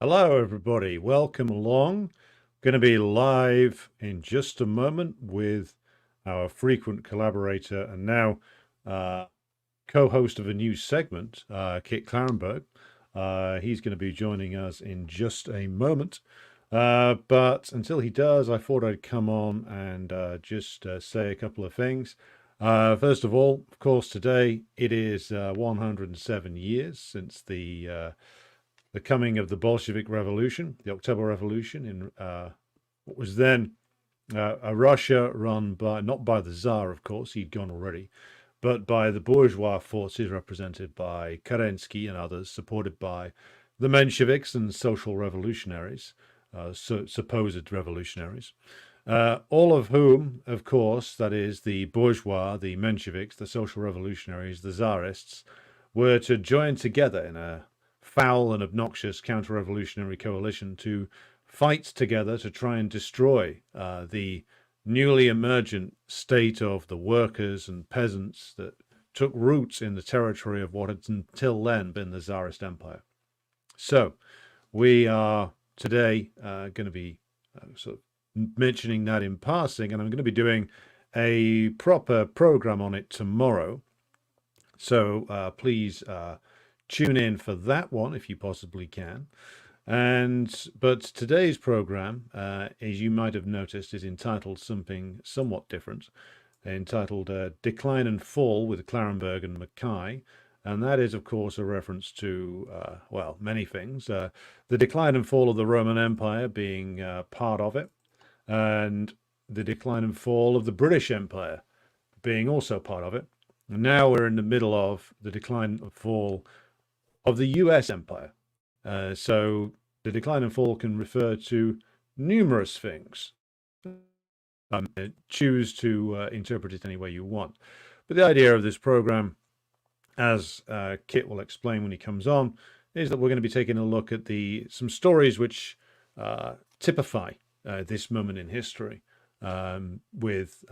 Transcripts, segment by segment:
Hello, everybody. Welcome along. Going to be live in just a moment with our frequent collaborator and now co-host of a new segment, Kit Klarenberg. He's going to be joining us in just a moment. But until he does, I thought I'd come on and just say a couple of things. First of all, of course, today it is 107 years since the coming of the Bolshevik Revolution, the October Revolution in what was then a Russia run by, not by the Tsar, of course, he'd gone already, but by the bourgeois forces represented by Kerensky and others, supported by the Mensheviks and social revolutionaries, supposed revolutionaries, all of whom, of course, that is the bourgeois, the Mensheviks, the social revolutionaries, the Tsarists, were to join together in a foul and obnoxious counter-revolutionary coalition to fight together to try and destroy the newly emergent state of the workers and peasants that took roots in the territory of what had until then been the Tsarist Empire. So we are today going to be sort of mentioning that in passing, and I'm going to be doing a proper program on it tomorrow. So please tune in for that one if you possibly can. But today's program, as you might have noticed, is entitled something somewhat different, entitled Decline and Fall with Klarenberg and Mckay. And that is, of course, a reference to, well, many things. The decline and fall of the Roman Empire being part of it, and the decline and fall of the British Empire being also part of it. And now we're in the middle of the decline and fall of the US Empire. So the decline and fall can refer to numerous things. Choose to interpret it any way you want. But the idea of this program, as Kit will explain when he comes on, is that we're going to be taking a look at some stories which typify this moment in history. With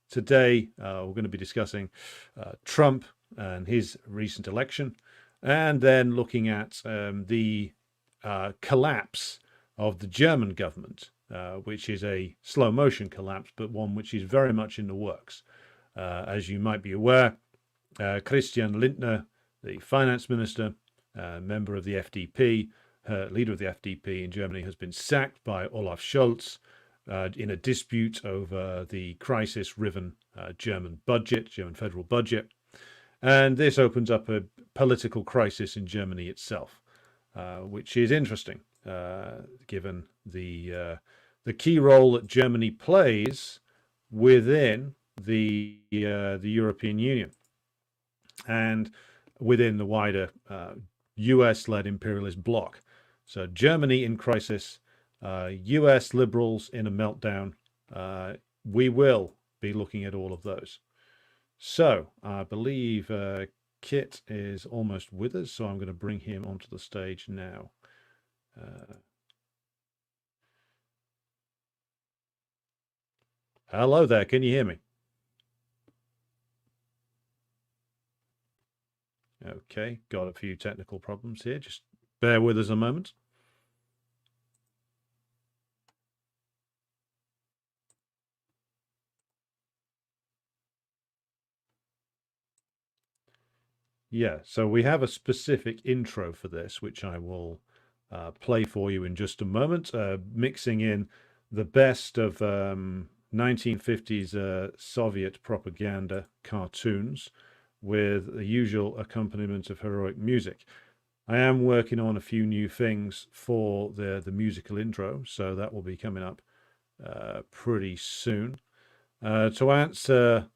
today, we're going to be discussing Trump and his recent election, and then looking at the collapse of the German government, which is a slow motion collapse, but one which is very much in the works. As you might be aware, Christian Lindner, the finance minister, member of the FDP, leader of the FDP in Germany, has been sacked by Olaf Scholz in a dispute over the crisis-riven German federal budget. And this opens up a political crisis in Germany itself, which is interesting, given the key role that Germany plays within the European Union and within the wider US-led imperialist bloc. So Germany in crisis, US liberals in a meltdown. We will be looking at all of those. So I believe Kit is almost with us, so I'm going to bring him onto the stage now. Hello there, can you hear me? Okay, got a few technical problems here. Just bear with us a moment. Yeah, so we have a specific intro for this, which I will play for you in just a moment, mixing in the best of 1950s Soviet propaganda cartoons with the usual accompaniment of heroic music. I am working on a few new things for the musical intro, so that will be coming up pretty soon. To answer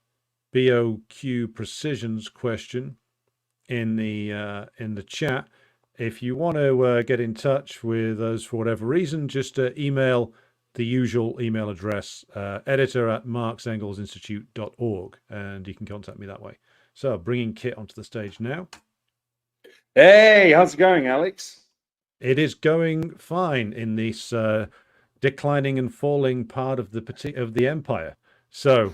BOQ Precision's question in the chat, if you want to get in touch with us for whatever reason, just email the usual email address, editor@marxengelsinstitute.org, and you can contact me that way. So bringing Kit onto the stage now. Hey, how's it going, Alex? It is going fine in this declining and falling part of the empire. So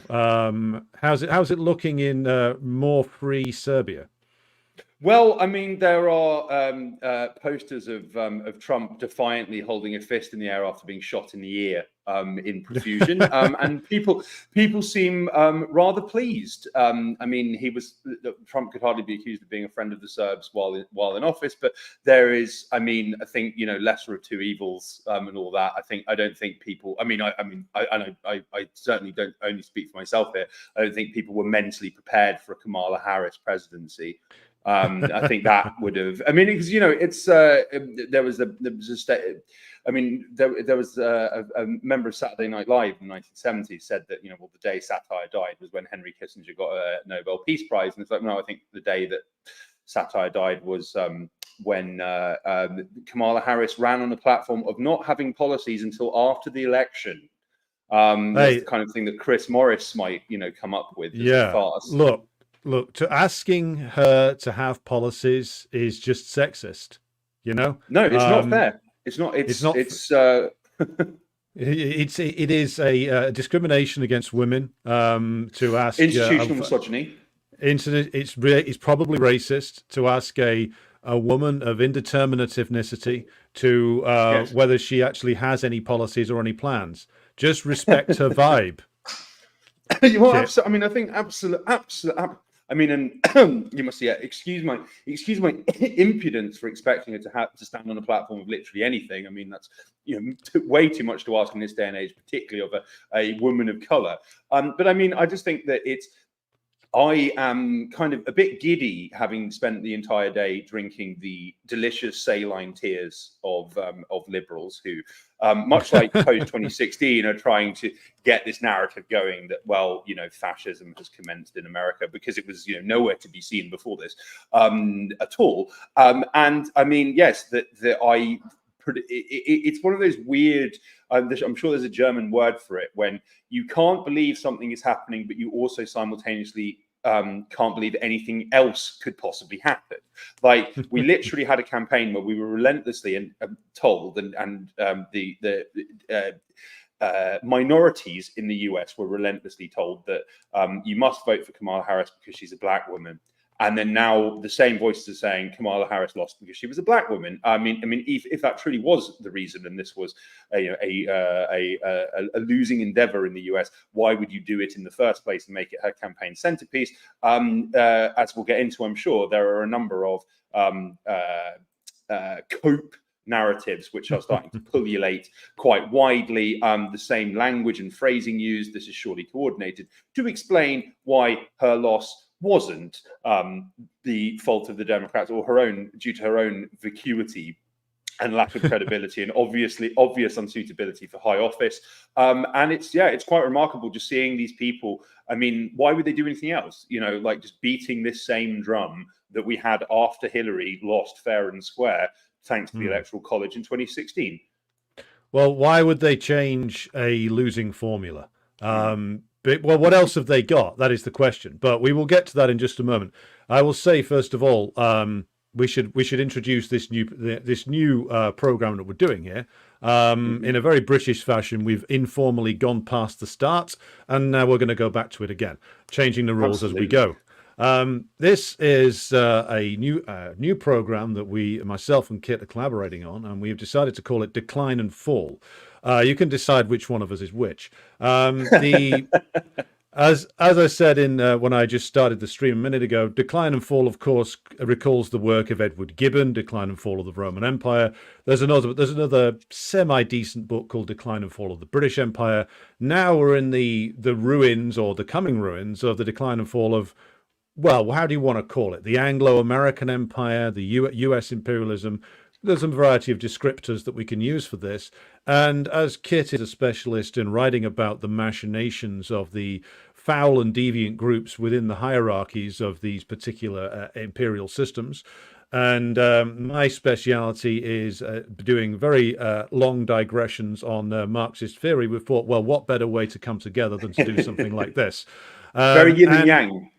how's it looking in more free Serbia? Well, I mean, there are posters of Trump defiantly holding a fist in the air after being shot in the ear in profusion, and people seem rather pleased. I mean, Trump could hardly be accused of being a friend of the Serbs while in office, but there is, I mean, I think lesser of two evils and all that. I don't think people. I certainly don't only speak for myself here. I don't think people were mentally prepared for a Kamala Harris presidency. I think that would have. I mean, because it's there was a state. I mean, there was a member of Saturday Night Live in the 1970s said that the day satire died was when Henry Kissinger got a Nobel Peace Prize, and it's like, no, I think the day that satire died was when Kamala Harris ran on a platform of not having policies until after the election. That's the kind of thing that Chris Morris might come up with. Yeah, look, to asking her to have policies is just sexist, No, it's not fair. It's not. It is a discrimination against women to ask institutional misogyny. It's probably racist to ask a woman of indeterminate ethnicity to Yes. whether she actually has any policies or any plans. Just respect her vibe. I mean, I think absolutely. I mean, and you must excuse my impudence for expecting her to stand on a platform of literally anything. I mean, that's way too much to ask in this day and age, particularly of a woman of color. But I mean, I just think that I am kind of a bit giddy, having spent the entire day drinking the delicious saline tears of liberals who, much like post 2016, are trying to get this narrative going that, well, fascism has commenced in America, because it was nowhere to be seen before this at all. And I mean, yes, it's one of those weird. I'm sure there's a German word for it, when you can't believe something is happening, but you also simultaneously can't believe anything else could possibly happen. Like, we literally had a campaign where we were relentlessly told, and the minorities in the US were relentlessly told that you must vote for Kamala Harris because she's a black woman. And then now the same voices are saying Kamala Harris lost because she was a black woman. I mean, if that truly was the reason, and this was a losing endeavor in the US, why would you do it in the first place and make it her campaign centerpiece? As we'll get into, I'm sure there are a number of cope narratives which are starting to pullulate quite widely. The same language and phrasing used. This is surely coordinated to explain why her loss wasn't the fault of the Democrats, or due to her own vacuity and lack of credibility and obvious unsuitability for high office. And it's quite remarkable just seeing these people. I mean, why would they do anything else? Like just beating this same drum that we had after Hillary lost fair and square, thanks to the Electoral College in 2016. Well, why would they change a losing formula? But, well, what else have they got? That is the question. But we will get to that in just a moment. I will say, first of all, we should introduce this new program that we're doing here in a very British fashion. We've informally gone past the start, and now we're going to go back to it again, changing the rules as we go. This is a new program that myself and Kit are collaborating on, and we've decided to call it Decline and Fall. You can decide which one of us is which. As I said when I just started the stream a minute ago, Decline and Fall, of course, recalls the work of Edward Gibbon, Decline and Fall of the Roman Empire. There's another semi-decent book called Decline and Fall of the British Empire. Now we're in the ruins, or the coming ruins, of the decline and fall of, well, how do you want to call it? The Anglo-American Empire, the US imperialism. There's a variety of descriptors that we can use for this. And as Kit is a specialist in writing about the machinations of the foul and deviant groups within the hierarchies of these particular imperial systems, and my speciality is doing very long digressions on Marxist theory, we thought, well, what better way to come together than to do something like this? Very yin and yang.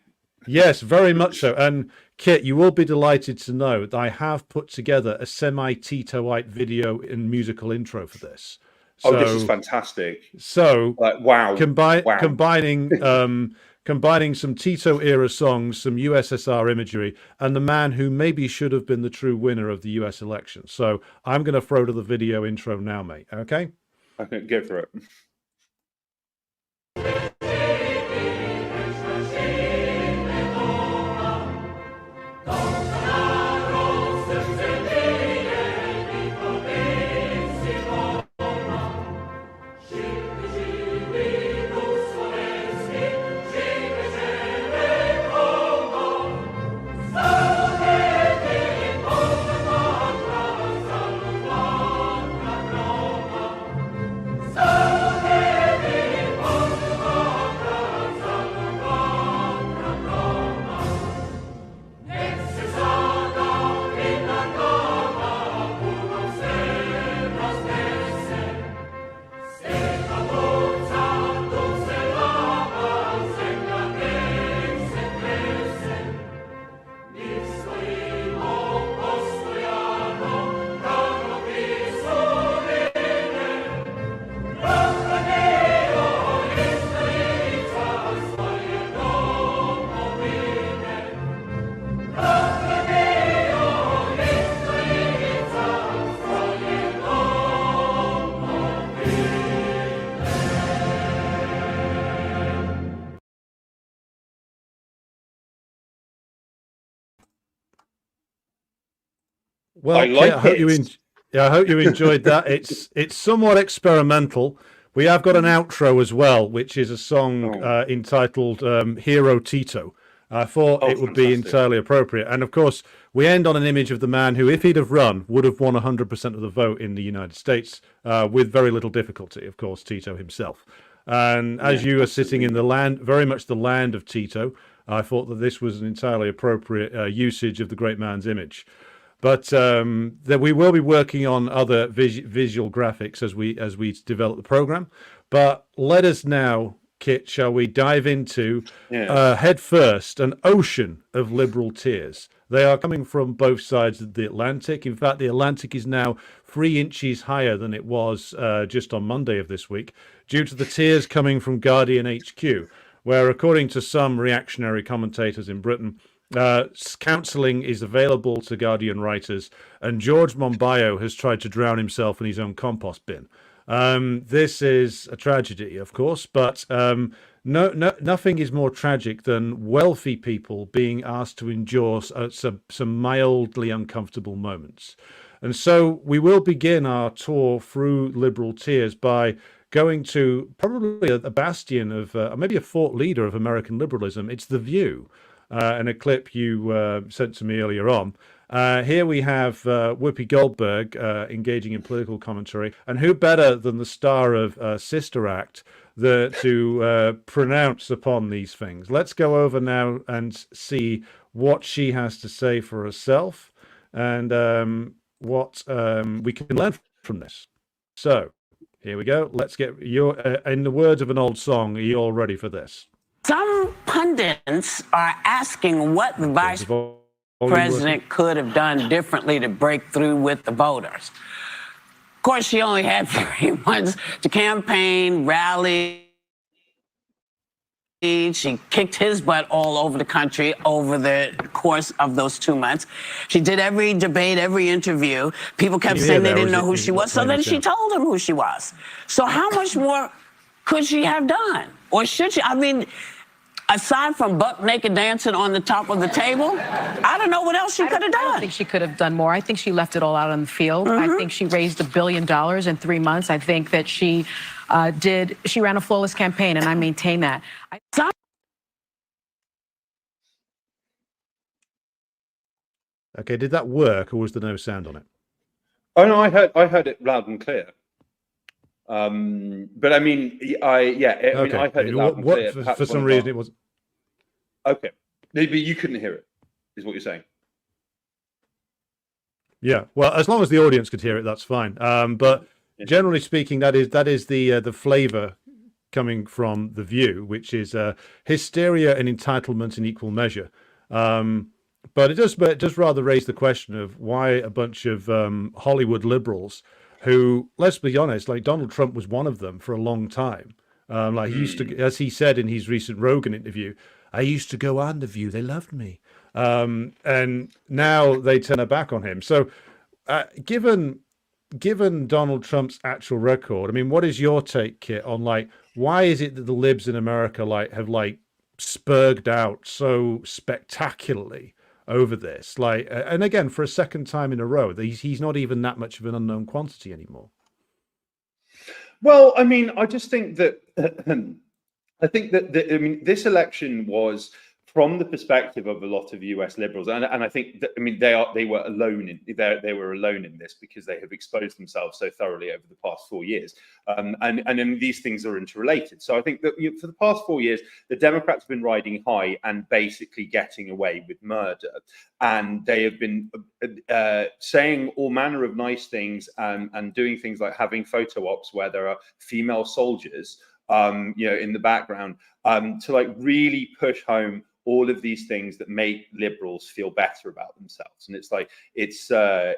Yes, very much so. And Kit, you will be delighted to know that I have put together a semi-Titoite video and musical intro for this. So, this is fantastic. So, wow. combining combining some Tito-era songs, some USSR imagery, and the man who maybe should have been the true winner of the US election. So I'm going to throw to the video intro now, mate. Okay? Okay, go for it. Well, I Kit, like I hope it. I hope you enjoyed that. It's somewhat experimental. We have got an outro as well, which is a song entitled "Hero Tito." I thought it would be fantastic. entirely appropriate, and of course, we end on an image of the man who, if he'd have run, would have won 100% of the vote in the United States with very little difficulty. Of course, Tito himself. And as you are sitting in the land, very much the land of Tito, I thought that this was an entirely appropriate usage of the great man's image. But that we will be working on other visual graphics as we develop the program. But let us now, Kit, shall we dive into head first an ocean of liberal tears. They are coming from both sides of the Atlantic. In fact, the Atlantic is now 3 inches higher than it was just on Monday of this week, due to the tears coming from Guardian HQ, where, according to some reactionary commentators in Britain, counselling is available to Guardian writers, and George Monbiot has tried to drown himself in his own compost bin. This is a tragedy, of course, but nothing is more tragic than wealthy people being asked to endure some mildly uncomfortable moments. And so we will begin our tour through liberal tears by going to probably a bastion of, maybe a thought leader of American liberalism. It's The View. And a clip you sent to me earlier on. Here we have Whoopi Goldberg engaging in political commentary, and who better than the star of Sister Act to pronounce upon these things. Let's go over now and see what she has to say for herself, and what we can learn from this. So here we go. Let's get in the words of an old song, are you all ready for this? Some pundits are asking what the vice president could have done differently to break through with the voters. Of course, she only had 3 months to campaign, rally. She kicked his butt all over the country over the course of those 2 months. She did every debate, every interview. People kept saying they didn't know who she was. So then she told them who she was. So how much more could she have done? Or should she? I mean, aside from buck naked dancing on the top of the table, I don't know what else she could have done. I don't think she could have done more. I think she left it all out on the field. I think she raised $1 billion in 3 months. I think that she ran a flawless campaign, and I maintain that. Okay, did that work, or was there no sound on it? Oh no, I heard it loud and clear. But I mean, I heard it loud and clear. For some reason, it was. Okay, maybe you couldn't hear it, is what you're saying. Yeah, well, as long as the audience could hear it, that's fine. But generally speaking, that is the flavour coming from The View, which is hysteria and entitlement in equal measure. But it does rather raise the question of why a bunch of Hollywood liberals, who, let's be honest, like Donald Trump was one of them for a long time, Like he used to, as he said in his recent Rogan interview, I used to go on The View. They loved me. And now they turn their back on him. So given Donald Trump's actual record, I mean, what is your take, Kit, on like why is it that the libs in America have spurged out so spectacularly over this? Like, and again, for a second time in a row, he's not even that much of an unknown quantity anymore. Well, I mean, I just think that I think that this election was, from the perspective of a lot of US liberals, and I think that, I mean, they were alone in this because they have exposed themselves so thoroughly over the past 4 years, and then these things are interrelated. So I think that for the past 4 years, the Democrats have been riding high and basically getting away with murder, and they have been saying all manner of nice things and doing things like having photo ops where there are female soldiers, in the background, to like really push home all of these things that make liberals feel better about themselves. And it's like, the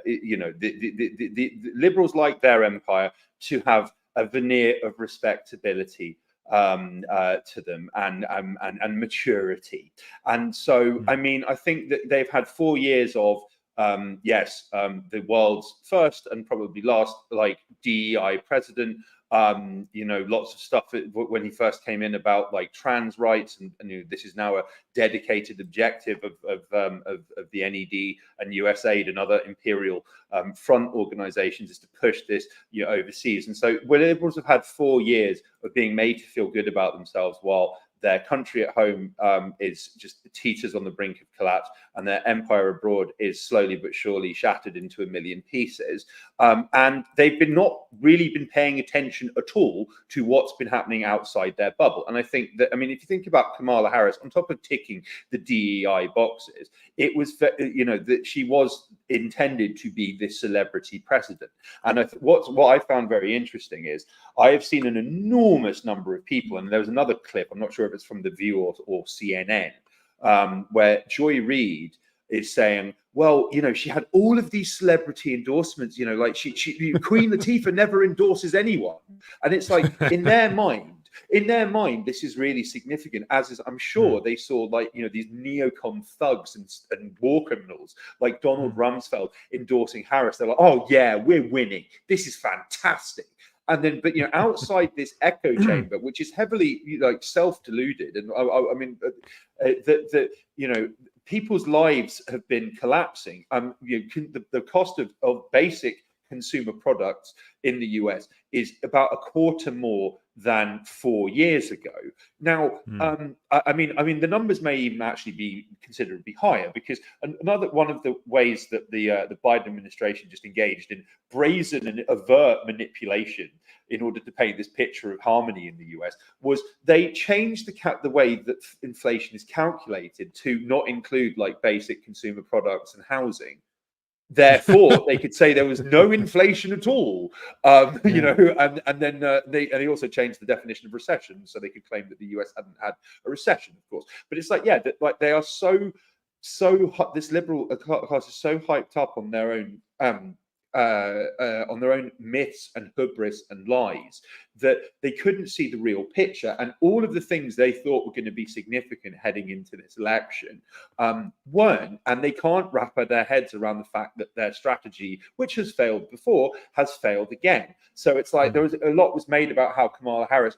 liberals like their empire to have a veneer of respectability to them and maturity. And so, I mean, I think that they've had 4 years of the world's first and probably last like DEI president. Lots of stuff when he first came in about like trans rights, and this is now a dedicated objective of the NED and USAID and other imperial front organizations, is to push this overseas. And so when liberals have had 4 years of being made to feel good about themselves while their country at home is just teeters on the brink of collapse, and their empire abroad is slowly but surely shattered into a million pieces. And they've not really been paying attention at all to what's been happening outside their bubble. And I think that, I mean, if you think about Kamala Harris, on top of ticking the DEI boxes, it was, that she was intended to be this celebrity president. And what I found very interesting is I have seen an enormous number of people, and there was another clip, I'm not sure if it's from The View or CNN, where Joy Reid is saying, well, she had all of these celebrity endorsements, like Queen Latifah never endorses anyone. And it's like, in their mind, this is really significant, as is, I'm sure, they saw like, these neocon thugs and war criminals like Donald Rumsfeld endorsing Harris. They're like, oh yeah, we're winning. This is fantastic. And then, but outside this echo chamber, which is heavily like self-deluded, and I mean, people's lives have been collapsing. The cost of basic consumer products in the US is about a quarter more than 4 years ago. Now, I mean, the numbers may even actually be considerably higher, because another one of the ways that the Biden administration just engaged in brazen and overt manipulation in order to paint this picture of harmony in the US was they changed the way that inflation is calculated to not include like basic consumer products and housing. Therefore, they could say there was no inflation at all, and then they also changed the definition of recession, so they could claim that the US hadn't had a recession, of course. But it's like, like they are so this liberal class is so hyped up on their own myths and hubris and lies that they couldn't see the real picture, and all of the things they thought were going to be significant heading into this election weren't, and they can't wrap their heads around the fact that their strategy, which has failed before, has failed again. So it's like there was a lot was made about how Kamala Harris,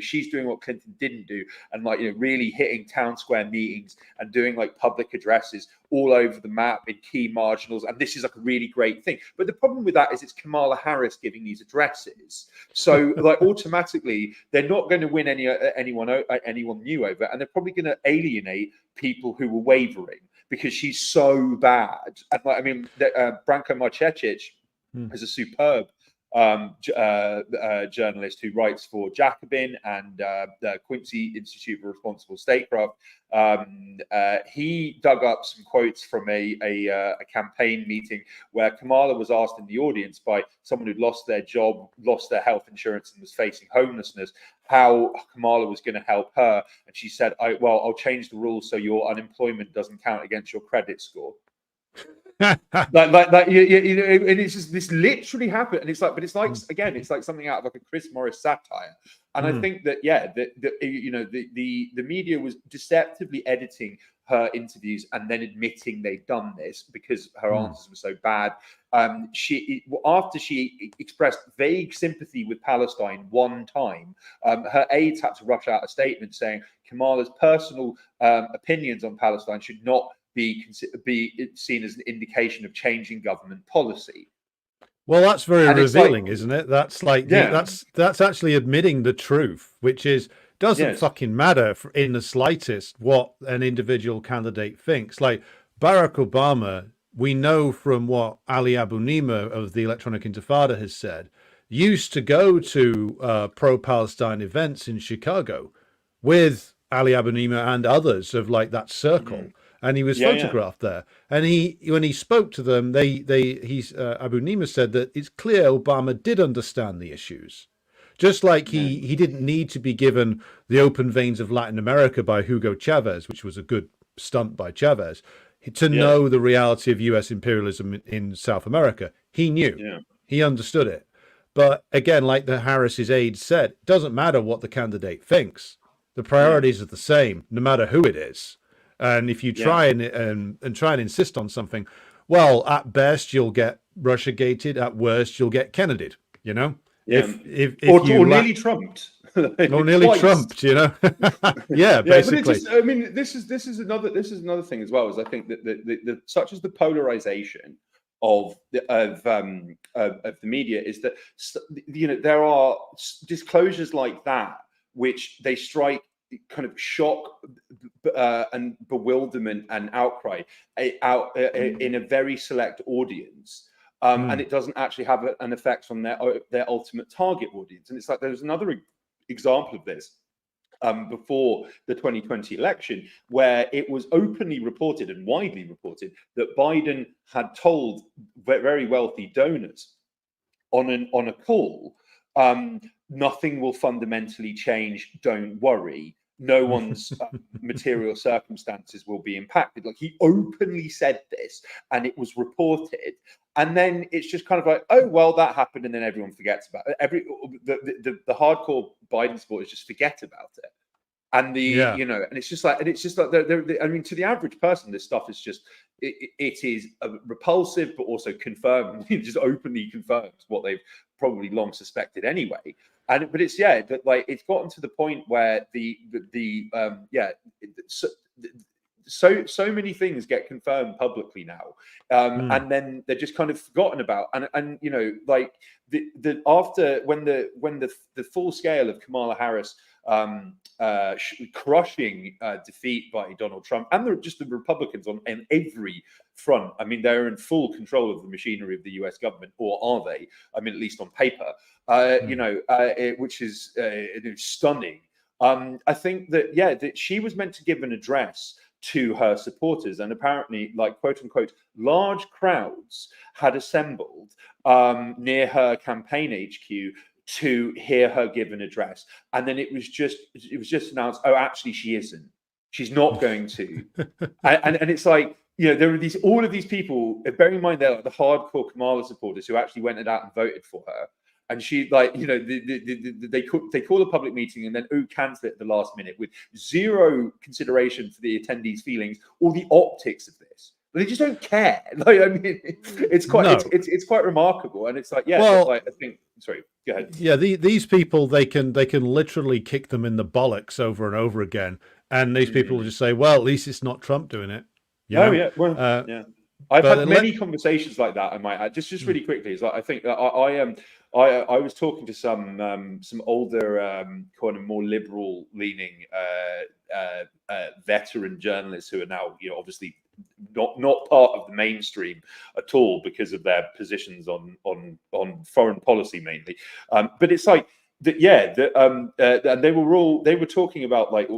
she's doing what Clinton didn't do, and like really hitting town square meetings and doing like public addresses all over the map in key marginals, and this is like a really great thing. But the problem with that is it's Kamala Harris giving these addresses, so like automatically they're not going to win anyone new over, and they're probably going to alienate people who were wavering because she's so bad. And like, I mean, Branko Marcetic is a superb journalist who writes for Jacobin and the Quincy Institute for Responsible Statecraft. He dug up some quotes from a campaign meeting where Kamala was asked in the audience by someone who'd lost their job, lost their health insurance, and was facing homelessness, how Kamala was going to help her. And she said, I'll change the rules so your unemployment doesn't count against your credit score. And it's just this literally happened, and it's like, but it's like again, it's like something out of like a Chris Morris satire, and I think that the media was deceptively editing her interviews and then admitting they'd done this because her answers were so bad. After she expressed vague sympathy with Palestine one time, her aides had to rush out a statement saying Kamala's personal opinions on Palestine should not be seen as an indication of changing government policy. Well, that's very revealing, like, isn't it? That's like that's actually admitting the truth, which is doesn't fucking matter in the slightest what an individual candidate thinks. Like Barack Obama, we know from what Ali Abu Nima of the Electronic Intifada has said, used to go to pro-Palestine events in Chicago with Ali Abu Nima and others of like that circle. And he was photographed there. And when he spoke to them, Abu Nima said that it's clear Obama did understand the issues. Just like he didn't need to be given the open veins of Latin America by Hugo Chavez, which was a good stunt by Chavez, to know the reality of US imperialism in South America. He knew. Yeah. He understood it. But again, like the Harris's aide said, it doesn't matter what the candidate thinks. The priorities are the same, no matter who it is. And if you try and try and insist on something, well, at best you'll get Russia-gated. At worst, you'll get Kennedy'd. You know, or nearly trumped, or nearly trumped. You know, basically. But I mean, this is another thing as well. Is I think that such as the polarization of the media is that there are disclosures like that which they strike kind of shock and bewilderment and outcry out in a very select audience, and it doesn't actually have an effect on their ultimate target audience. And it's like there's another example of this before the 2020 election, where it was openly reported and widely reported that Biden had told very wealthy donors on a call, nothing will fundamentally change, don't worry. No one's material circumstances will be impacted. Like, he openly said this, and it was reported. And then it's just kind of like, oh, well, that happened, and then everyone forgets about it. The hardcore Biden supporters just forget about it. And and it's just like, I mean, to the average person, this stuff is just, it is repulsive, but also confirmed, just openly confirms what they've probably long suspected anyway. But it's but like it's gotten to the point where so many things get confirmed publicly now, and then they're just kind of forgotten about. And like after when the full scale of Kamala Harris crushing defeat by Donald Trump and the Republicans on every front. I mean, they're in full control of the machinery of the US government, or are they? I mean, at least on paper, which is stunning. I think that she was meant to give an address to her supporters, and apparently, like, quote unquote, large crowds had assembled near her campaign HQ to hear her give an address. And then it was just announced, oh, actually she isn't. She's not going to. and it's like, there are all of these people, bearing in mind they're like the hardcore Kamala supporters who actually went out and voted for her. And she, like, they call a public meeting and then cancel it at the last minute with zero consideration for the attendees' feelings or the optics of this. But they just don't care. Like, I mean, it's quite remarkable. And it's like, I think. Sorry, go ahead. Yeah, these people, they can literally kick them in the bollocks over and over again, and these people will just say, well, at least it's not Trump doing it. I've had many conversations like that. I might add, just really quickly, is like, I think that I was talking to some older, kind of more liberal leaning veteran journalists who are now, obviously not part of the mainstream at all because of their positions on foreign policy mainly. But it's like and they were talking about like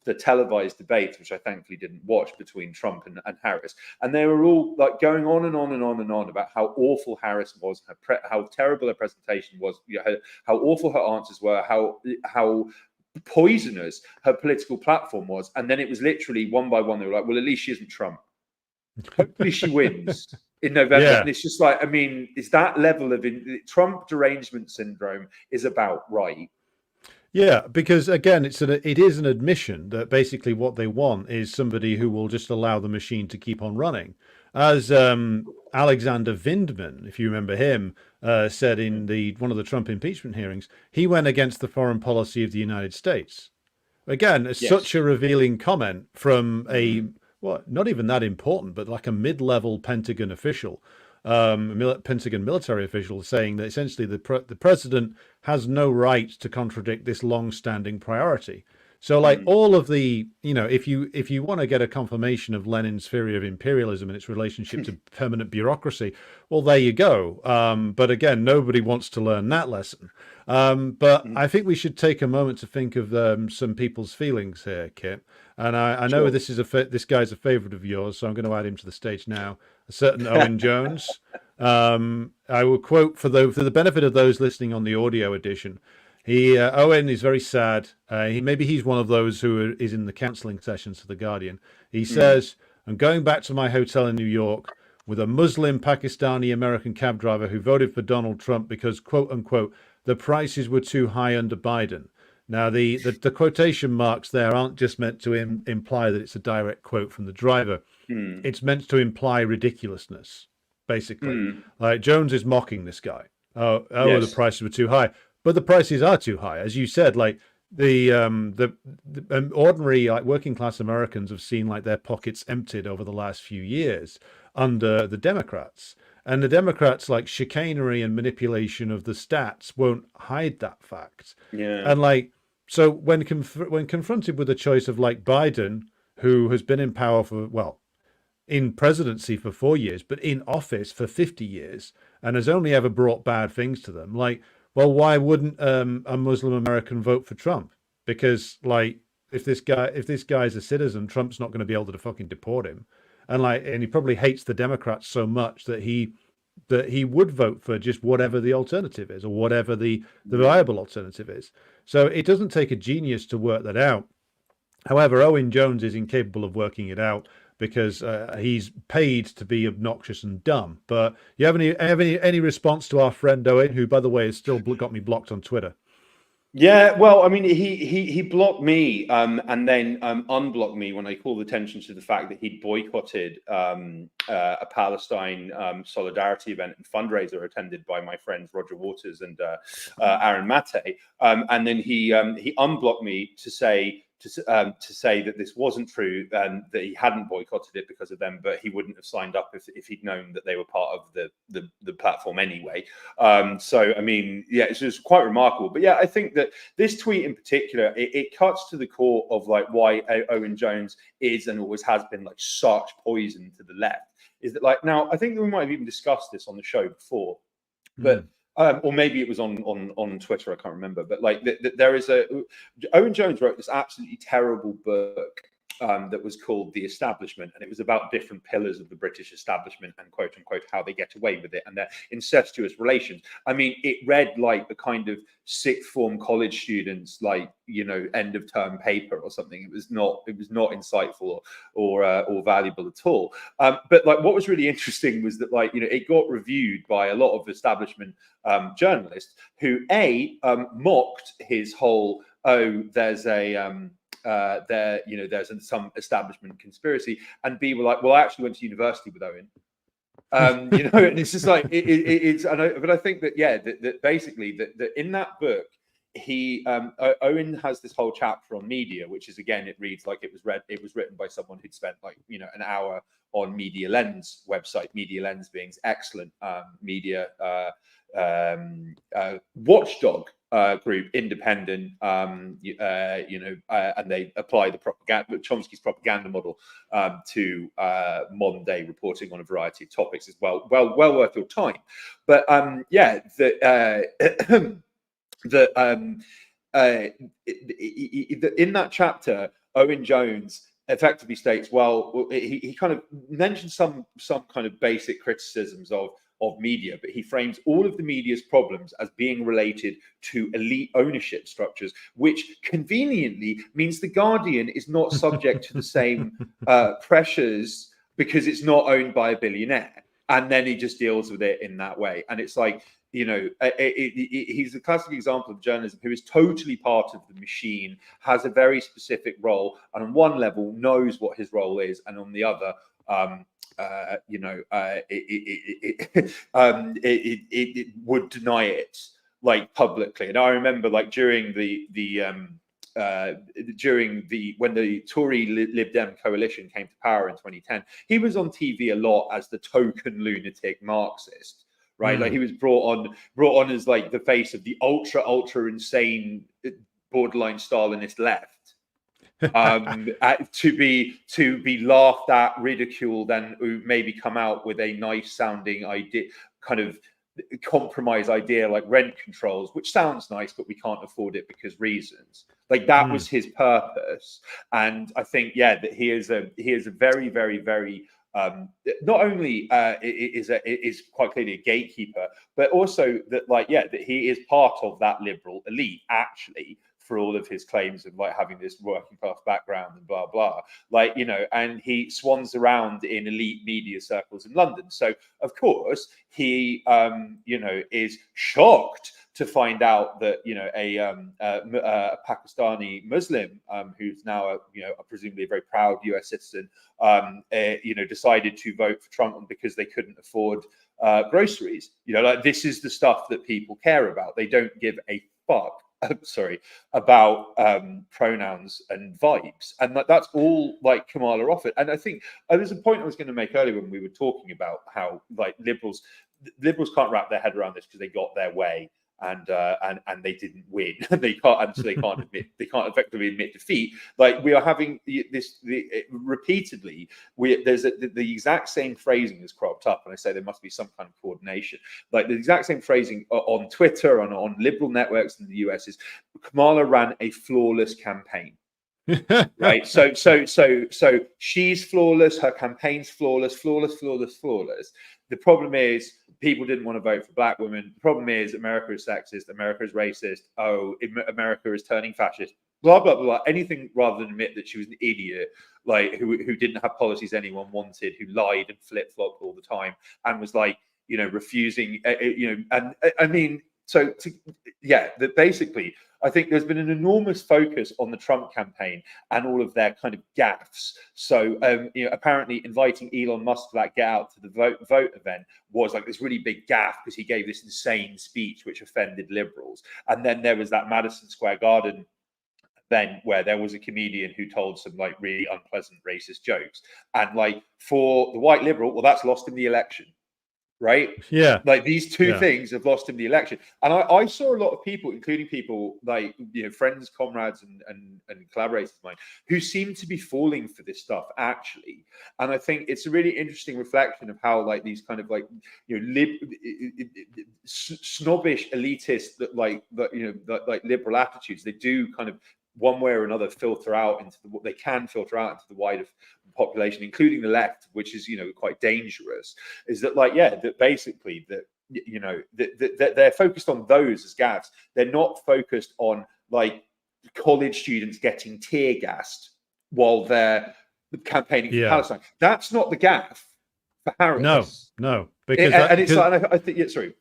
the televised debates, which I thankfully didn't watch, between Trump and Harris, and they were all like going on and on and on and on about how awful Harris was, how terrible her presentation was, how awful her answers were, how poisonous her political platform was. And then it was literally one by one, they were like, well, at least she isn't Trump. Hopefully she wins in November. Yeah. And it's just like, I mean, is that level of Trump derangement syndrome is about right? Yeah, because again, it is an admission that basically what they want is somebody who will just allow the machine to keep on running. As Alexander Vindman, if you remember him, said in one of the Trump impeachment hearings, he went against the foreign policy of the United States. Again, it's such a revealing comment from not even that important, but like a mid-level Pentagon official, Pentagon military official, saying that essentially the president has no right to contradict this long-standing priority. So, like all of the, if you want to get a confirmation of Lenin's theory of imperialism and its relationship to permanent bureaucracy, well, there you go. But again, nobody wants to learn that lesson. But I think we should take a moment to think of some people's feelings here, Kit. And I know this guy's a favorite of yours, so I'm going to add him to the stage now. A certain Owen Jones. I will quote for the benefit of those listening on the audio edition. Owen is very sad. Maybe he's one of those who is in the counselling sessions for The Guardian. He says, I'm going back to my hotel in New York with a Muslim Pakistani American cab driver who voted for Donald Trump because, quote unquote, the prices were too high under Biden. Now, the quotation marks there aren't just meant to imply that it's a direct quote from the driver. It's meant to imply ridiculousness, basically. Like Jones is mocking this guy. The prices were too high. But the prices are too high, as you said. Like the ordinary, like working class Americans have seen like their pockets emptied over the last few years under the Democrats, and the Democrats' like chicanery and manipulation of the stats won't hide that fact. Yeah, and like so when confronted with the choice of like Biden, who has been in power in presidency for 4 years, but in office for 50 years, and has only ever brought bad things to them, like. Well, why wouldn't a Muslim American vote for Trump? Because like if this guy's a citizen, Trump's not going to be able to fucking deport him, and he probably hates the Democrats so much that he would vote for just whatever the alternative is or whatever the viable alternative is. So it doesn't take a genius to work that out. However, Owen Jones is incapable of working it out because he's paid to be obnoxious and dumb. But you have any response to our friend Owen, who, by the way, has still got me blocked on Twitter? Yeah, well, I mean, he blocked me and then unblocked me when I called attention to the fact that he'd boycotted a Palestine solidarity event and fundraiser attended by my friends Roger Waters and Aaron Mckay, and then he unblocked me to say that this wasn't true and that he hadn't boycotted it because of them, but he wouldn't have signed up if he'd known that they were part of the platform anyway. So I mean, yeah, it's just quite remarkable. But yeah, I think that this tweet in particular, it cuts to the core of like why Owen Jones is and always has been like such poison to the left. Is that like now? I think that we might have even discussed this on the show before, but. Or maybe it was on Twitter, I can't remember. But like there is Owen Jones wrote this absolutely terrible book that was called The Establishment, and it was about different pillars of the British establishment and quote unquote how they get away with it and their incestuous relations. I mean, it read like the kind of sixth form college students, like, you know, end of term paper or something. It was not insightful or valuable at all. But like what was really interesting was that, like, you know, it got reviewed by a lot of establishment journalists who mocked his whole there's some establishment conspiracy, and B were like, well, I actually went to university with Owen. You know, and it's just like it's. But I think that that basically that in that book, Owen has this whole chapter on media, which is, again, it reads like it was written by someone who'd spent like, you know, an hour on Media Lens website. Media Lens being excellent media watchdog group, independent, and they apply the propaganda, Chomsky's propaganda model to modern day reporting on a variety of topics as well. Well worth your time. But in that chapter, Owen Jones effectively states, well, he kind of mentions some kind of basic criticisms of media, but he frames all of the media's problems as being related to elite ownership structures, which conveniently means The Guardian is not subject to the same pressures because it's not owned by a billionaire. And then he just deals with it in that way. And it's like, you know, he's a classic example of journalism who is totally part of the machine, has a very specific role, and on one level knows what his role is, and on the other, it would deny it, like, publicly. And I remember, like, during when the Tory Lib Dem coalition came to power in 2010, he was on TV a lot as the token lunatic Marxist, right? Like, he was brought on as like the face of the ultra insane, borderline Stalinist left, to be laughed at, ridiculed, and maybe come out with a nice sounding idea, kind of compromise idea like rent controls, which sounds nice, but we can't afford it because reasons. Like, that was his purpose. And I think, yeah, that he is a very, very, very not only is quite clearly a gatekeeper, but also that, like, yeah, that he is part of that liberal elite, actually, for all of his claims of, like, having this working class background and blah blah, like, you know, and he swans around in elite media circles in London. So of course he you know, is shocked to find out that, you know, a Pakistani Muslim who's now presumably a very proud US citizen, you know, decided to vote for Trump because they couldn't afford groceries. You know, like, this is the stuff that people care about. They don't give a fuck about pronouns and vibes, and that's all, like, Kamala offered. And I think there's a point I was going to make earlier when we were talking about how, like, liberals can't wrap their head around this because they got their way, and they didn't win. They can't effectively admit defeat. Like, we are having repeatedly. There's the exact same phrasing has cropped up, and I say there must be some kind of coordination. Like, the exact same phrasing on Twitter and on liberal networks in the US is Kamala ran a flawless campaign. Right. So she's flawless. Her campaign's flawless. The problem is people didn't want to vote for black women. The problem is America is sexist. America is racist. Oh, America is turning fascist. Blah blah blah. Anything rather than admit that she was an idiot, like, who didn't have policies anyone wanted, who lied and flip flopped all the time, and was, like, you know, refusing. You know, and I mean, that basically, I think there's been an enormous focus on the Trump campaign and all of their kind of gaffes. So, you know, apparently inviting Elon Musk to that Get Out to the Vote event was, like, this really big gaffe because he gave this insane speech which offended liberals. And then there was that Madison Square Garden event where there was a comedian who told some, like, really unpleasant racist jokes. And, like, for the white liberal, well, that's lost him the election. Right? Yeah. Like, these two things have lost him the election. And I saw a lot of people, including people like, you know, friends, comrades, and collaborators of mine, who seem to be falling for this stuff, actually. And I think it's a really interesting reflection of how, like, these kind of, like, you know, snobbish, elitist, like liberal attitudes, they do kind of, one way or another, filter out into the wider population, including the left, which is, you know, quite dangerous. Is that, like, yeah, that basically that, you know, that they're focused on those as gaffes. They're not focused on, like, college students getting tear gassed while they're campaigning for Palestine. That's not the gaffe for Harris. No, because I think, sorry.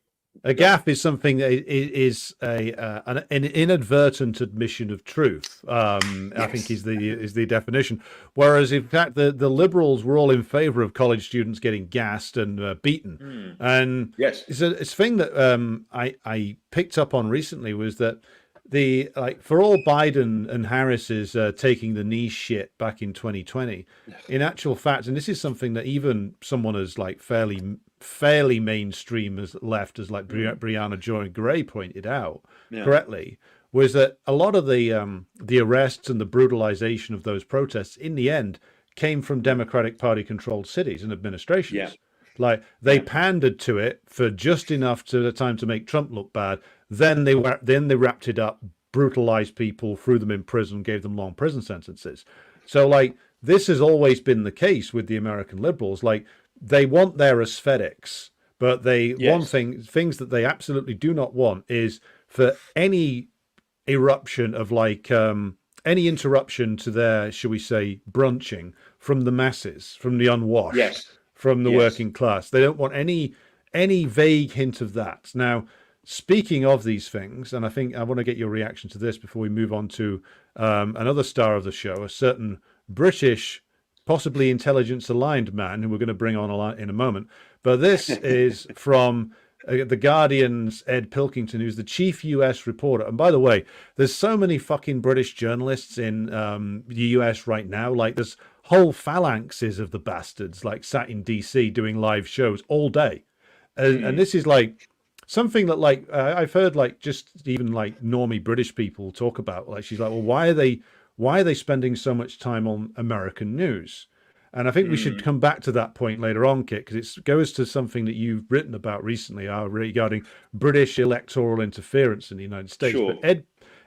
A gaffe is something that is an inadvertent admission of truth. Yes. I think is the definition. Whereas, in fact, the liberals were all in favour of college students getting gassed and beaten. And yes, it's a thing that I picked up on recently was that for all Biden and Harris is taking the knee shit back in 2020, in actual fact, and this is something that even someone as, like, fairly mainstream as left as, like, Brianna Joy Gray pointed out correctly, was that a lot of the arrests and the brutalization of those protests in the end came from Democratic Party controlled cities and administrations. Yeah. Like, they pandered to it for just enough time to make Trump look bad. Then they wrapped it up, brutalized people, threw them in prison, gave them long prison sentences. So, like, this has always been the case with the American liberals. Like, they want their aesthetics, but things that they absolutely do not want is for any eruption of, like, any interruption to their, shall we say, brunching from the masses, from the unwashed, Yes. from the Yes. working class. They don't want any vague hint of that. Now, speaking of these things, and I think I want to get your reaction to this before we move on to another star of the show, a certain British, possibly intelligence-aligned man who we're going to bring on in a moment. But this is from the Guardian's Ed Pilkington, who's the chief US reporter. And by the way, there's so many fucking British journalists in the US right now. Like, there's whole phalanxes of the bastards, like, sat in DC doing live shows all day. And this is like something that, like, I've heard, like, just even like normie British people talk about. Like, she's like, well, why are they spending so much time on American news? And I think we should come back to that point later on, Kit, because it goes to something that you've written about recently regarding British electoral interference in the United States. Sure. But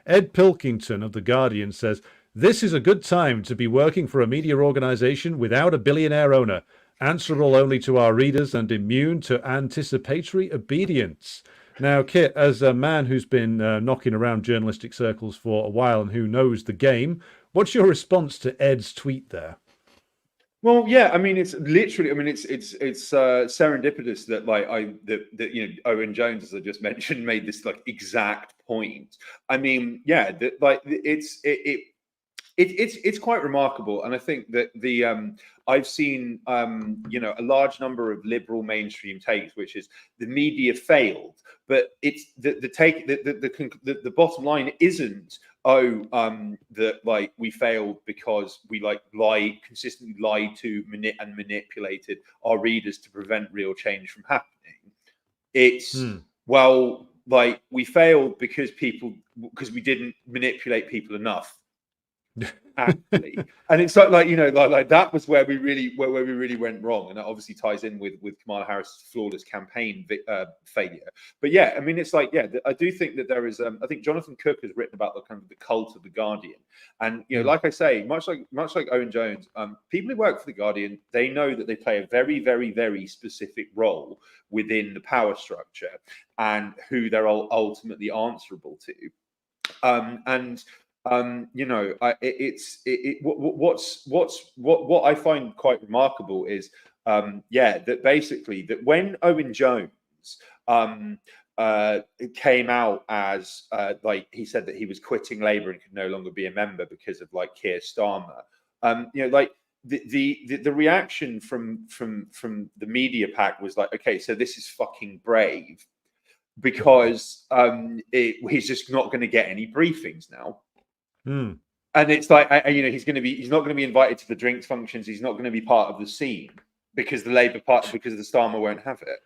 Ed Pilkington of The Guardian says, this is a good time to be working for a media organization without a billionaire owner, answerable only to our readers and immune to anticipatory obedience. Now, Kit, as a man who's been knocking around journalistic circles for a while and who knows the game, what's your response to Ed's tweet there? Well, yeah, I mean, it's literally, I mean, it's serendipitous that that you know, Owen Jones, as I just mentioned, made this like exact point. I mean, yeah, that like it's quite remarkable, and I think that I've seen you know, a large number of liberal mainstream takes, which is the media failed, but it's the bottom line isn't that like we failed because we consistently lied to and manipulated our readers to prevent real change from happening. It's well, like, we failed because we didn't manipulate people enough. Actually, and it's like you know, like that was where we really went wrong, and that obviously ties in with Kamala Harris's flawless campaign failure. But yeah, I mean, it's like, yeah, I do think that there is I think Jonathan Cook has written about the kind of the cult of the Guardian, and you know, like I say, much like Owen Jones, people who work for the Guardian, they know that they play a very, very, very specific role within the power structure and who they're ultimately answerable to, you know, what I find quite remarkable is, yeah, that basically that when Owen Jones came out as like, he said that he was quitting Labour and could no longer be a member because of like Keir Starmer, you know, like the reaction from the media pack was like, okay, so this is fucking brave, because he's just not going to get any briefings now. And it's like, you know, he's not going to be invited to the drinks functions. He's not going to be part of the scene because the Labour Party, because the Starmer won't have it.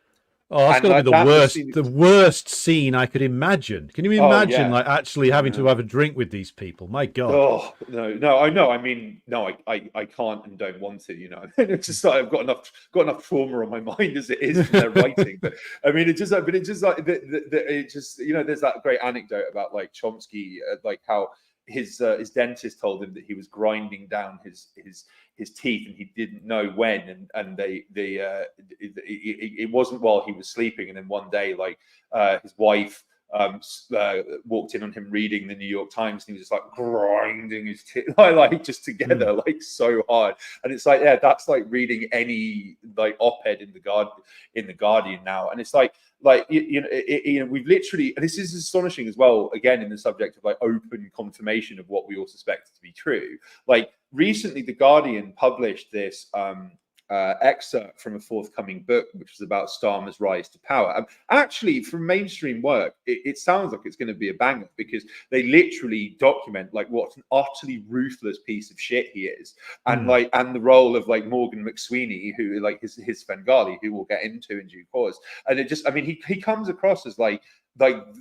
Oh, that's got to be the worst scene I could imagine. Can you imagine, like, actually having to have a drink with these people? My God. Oh, no, I know. I mean, no, I can't and don't want to, you know. It's just like I've got enough trauma on my mind as it is from their writing. But I mean, it just you know, there's that great anecdote about like Chomsky, like how his dentist told him that he was grinding down his teeth and he didn't know when, and it wasn't while he was sleeping, and then one day, like, his wife walked in on him reading the New York Times, and he was just like grinding his teeth like just together, like so hard. And it's like, yeah, that's like reading any like op-ed in the Guardian now, and it's like you know, we've literally, and this is astonishing as well, again, in the subject of like open confirmation of what we all suspect to be true. Like, recently the Guardian published this excerpt from a forthcoming book, which was about Starmer's rise to power. Actually, from mainstream work, it sounds like it's going to be a banger, because they literally document like what an utterly ruthless piece of shit he is, and like, and the role of like Morgan McSweeney, who like his Svengali, who we'll get into in due course. And it just, I mean, he comes across as like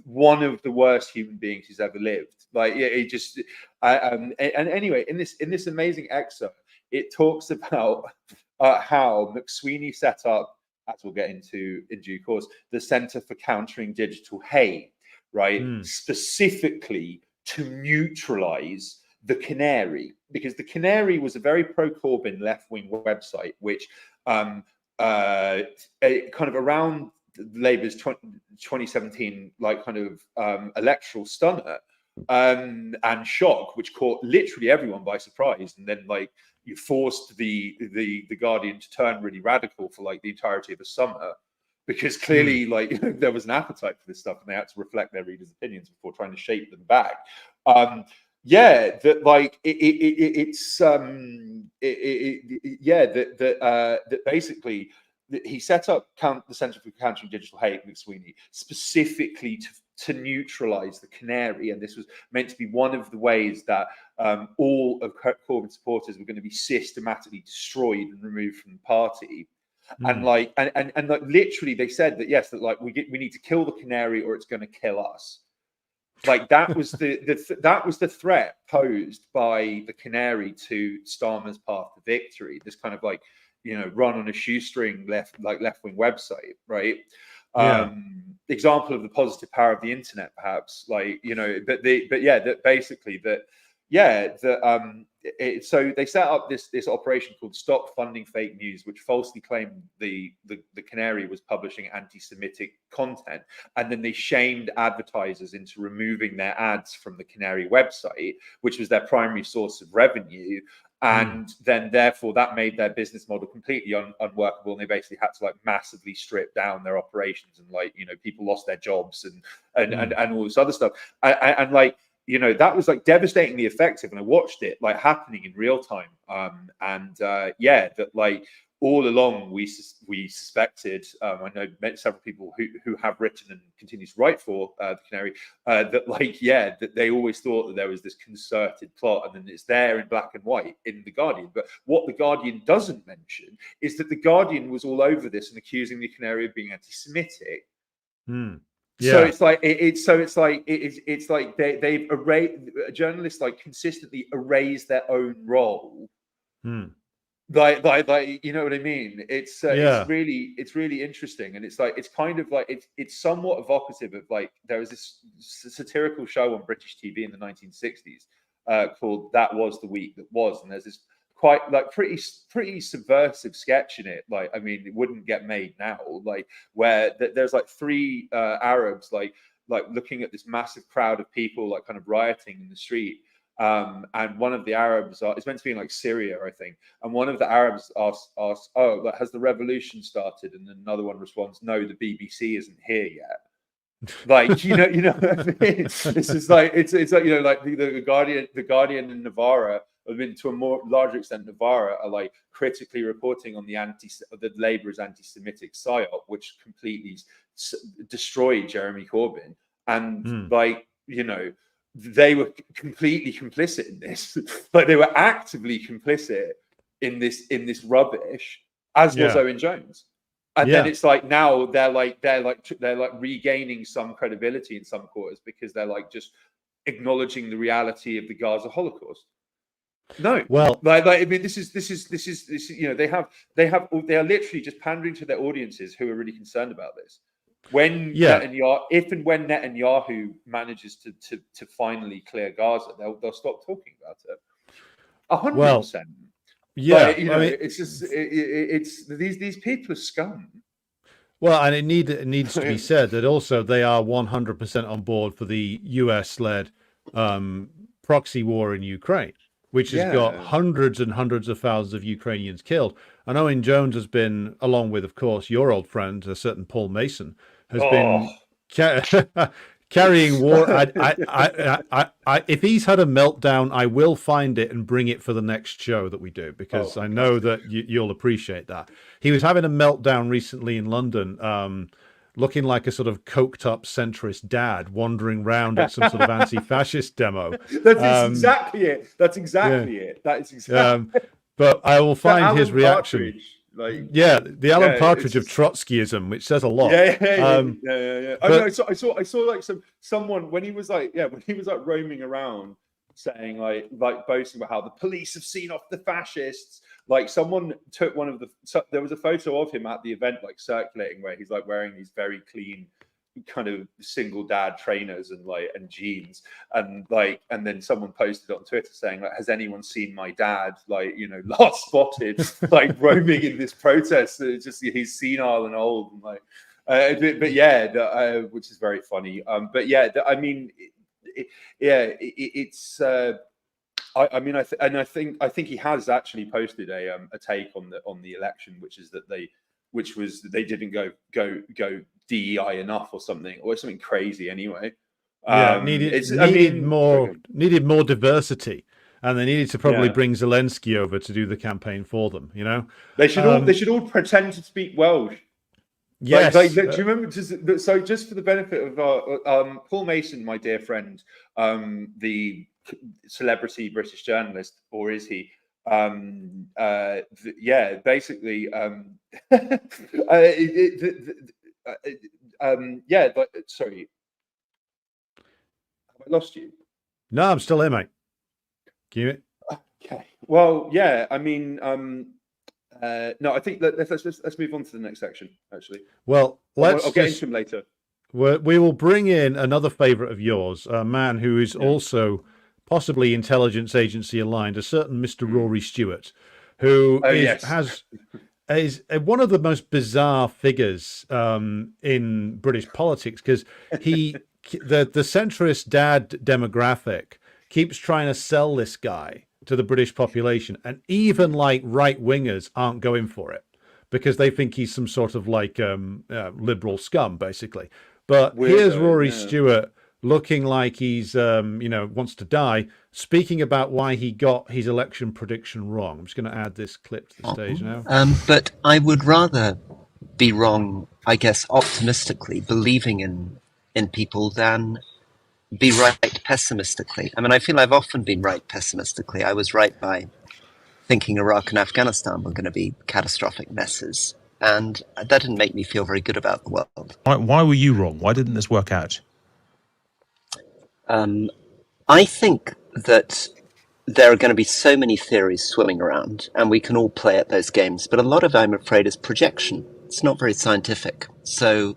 one of the worst human beings who's ever lived. Like, it just and anyway, in this amazing excerpt, it talks about how McSweeney set up, as we'll get into in due course, the Centre for Countering Digital Hate, right? Specifically to neutralize the Canary, because the Canary was a very pro-Corbyn left-wing website, which kind of around Labour's 2017 like kind of electoral stunner, and shock, which caught literally everyone by surprise. And then like you forced the Guardian to turn really radical for like the entirety of the summer, because clearly like there was an appetite for this stuff and they had to reflect their readers' opinions before trying to shape them back. Yeah, that like that basically he set up the Centre for Countering Digital Hate, McSweeney, specifically to neutralize the canary, and this was meant to be one of the ways that all of Corbyn supporters were going to be systematically destroyed and removed from the party. And like and like literally they said that yes, that like we need to kill the canary or it's going to kill us. Like that was that was the threat posed by the canary to Starmer's path to victory. This kind of like, you know, run on a shoestring left-wing website, right? Example of the positive power of the internet, perhaps. Like, you know, so they set up this operation called Stop Funding Fake News, which falsely claimed the canary was publishing anti-Semitic content, and then they shamed advertisers into removing their ads from the canary website, which was their primary source of revenue. And then therefore that made their business model completely unworkable, and they basically had to like massively strip down their operations, and like, you know, people lost their jobs and all this other stuff, and like, you know, that was like devastatingly effective, and I watched it like happening in real time. That like all along we suspected, I know several people who have written and continue to write for the Canary, that they always thought that there was this concerted plot, and then it's there in black and white in the Guardian. But what the Guardian doesn't mention is that the Guardian was all over this and accusing the Canary of being anti-Semitic. Yeah. So it's like they've erased, journalists like consistently erase their own role. Like you know what I mean? It's really interesting, and it's like it's kind of like it's somewhat evocative of like there was this satirical show on British TV in the 1960s called That Was the Week That Was, and there's this quite like pretty subversive sketch in it. Like, I mean, it wouldn't get made now. Like where there's like three Arabs like looking at this massive crowd of people like kind of rioting in the street. And one of the Arabs it's meant to be in like Syria, I think. And one of the Arabs asks, "Oh, like, has the revolution started?" And then another one responds, "No, the BBC isn't here yet." Like, you know what I mean? This is like it's like, you know, like the Guardian in Navarra, I mean, to a more larger extent, Navarra are like critically reporting on the Labour's anti-Semitic psyop, which completely destroyed Jeremy Corbyn, and like, you know, they were completely complicit in this. Like they were actively complicit in this rubbish, as was Owen Jones. And then it's like now they're like regaining some credibility in some quarters because they're like just acknowledging the reality of the Gaza Holocaust. No, well, like I mean, this is you know, they are literally just pandering to their audiences who are really concerned about this. When if and when Netanyahu manages to finally clear Gaza, they'll stop talking about it. 100%. Yeah, but, you know, I mean, it's just it's these people are scum. Well, and it needs to be said that also they are 100% on board for the US-led proxy war in Ukraine, which has got hundreds and hundreds of thousands of Ukrainians killed. And Owen Jones has been, along with, of course, your old friend, a certain Paul Mason, has been carrying war. If he's had a meltdown, I will find it and bring it for the next show that we do, because I know that you'll appreciate that. He was having a meltdown recently in London, looking like a sort of coked up centrist dad wandering around at some sort of anti-fascist demo. That's exactly it. That's exactly it. That is exactly. But I will find his reaction. Partridge. Like, the Alan Partridge of Trotskyism, which says a lot. I saw like someone when he was like roaming around saying like boasting about how the police have seen off the fascists. Like someone took there was a photo of him at the event like circulating where he's like wearing these very clean kind of single dad trainers and jeans, and then someone posted on Twitter saying like, has anyone seen my dad, like, you know, last spotted like roaming in this protest? It's just he's senile and old and like which is very funny. I mean, it's. I mean, I think he has actually posted a take on the election, which is that they didn't go DEI enough or something crazy anyway. Yeah, needed more diversity, and they needed to probably bring Zelensky over to do the campaign for them. You know, they should all pretend to speak Welsh. Yes. Do you remember? Just for the benefit of Paul Mason, my dear friend, the celebrity British journalist, or is he? Basically, sorry, have I lost you? No, I'm still here, mate. Can you? Okay. Well, yeah. I mean, no. I think let's move on to the next section. Actually, well, I'll get into him later. We will bring in another favourite of yours, a man who is also possibly intelligence agency aligned, a certain Mr. Rory Stewart, who is one of the most bizarre figures in British politics, because the centrist dad demographic keeps trying to sell this guy to the British population, and even like right wingers aren't going for it because they think he's some sort of like liberal scum, basically. But here's Rory Stewart looking like he's wants to die, speaking about why he got his election prediction wrong. I'm just going to add this clip to the stage now. But I would rather be wrong, I guess, optimistically, believing in people, than be right pessimistically. I mean, I feel I've often been right pessimistically. I was right by thinking Iraq and Afghanistan were going to be catastrophic messes, and that didn't make me feel very good about the world. Why were you wrong? Why didn't this work out? I think that there are going to be so many theories swimming around, and we can all play at those games, but a lot of it, I'm afraid, is projection. It's not very scientific. So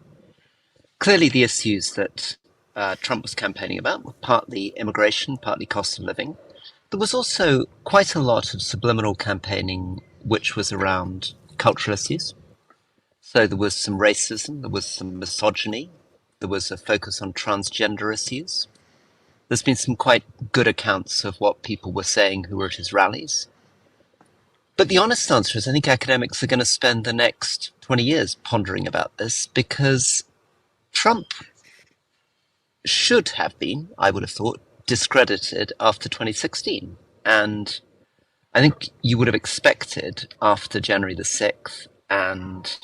clearly the issues that Trump was campaigning about were partly immigration, partly cost of living. There was also quite a lot of subliminal campaigning which was around cultural issues. So there was some racism, there was some misogyny, there was a focus on transgender issues. There's been some quite good accounts of what people were saying who were at his rallies. But the honest answer is I think academics are going to spend the next 20 years pondering about this, because Trump should have been, I would have thought, discredited after 2016. And I think you would have expected after January the 6th and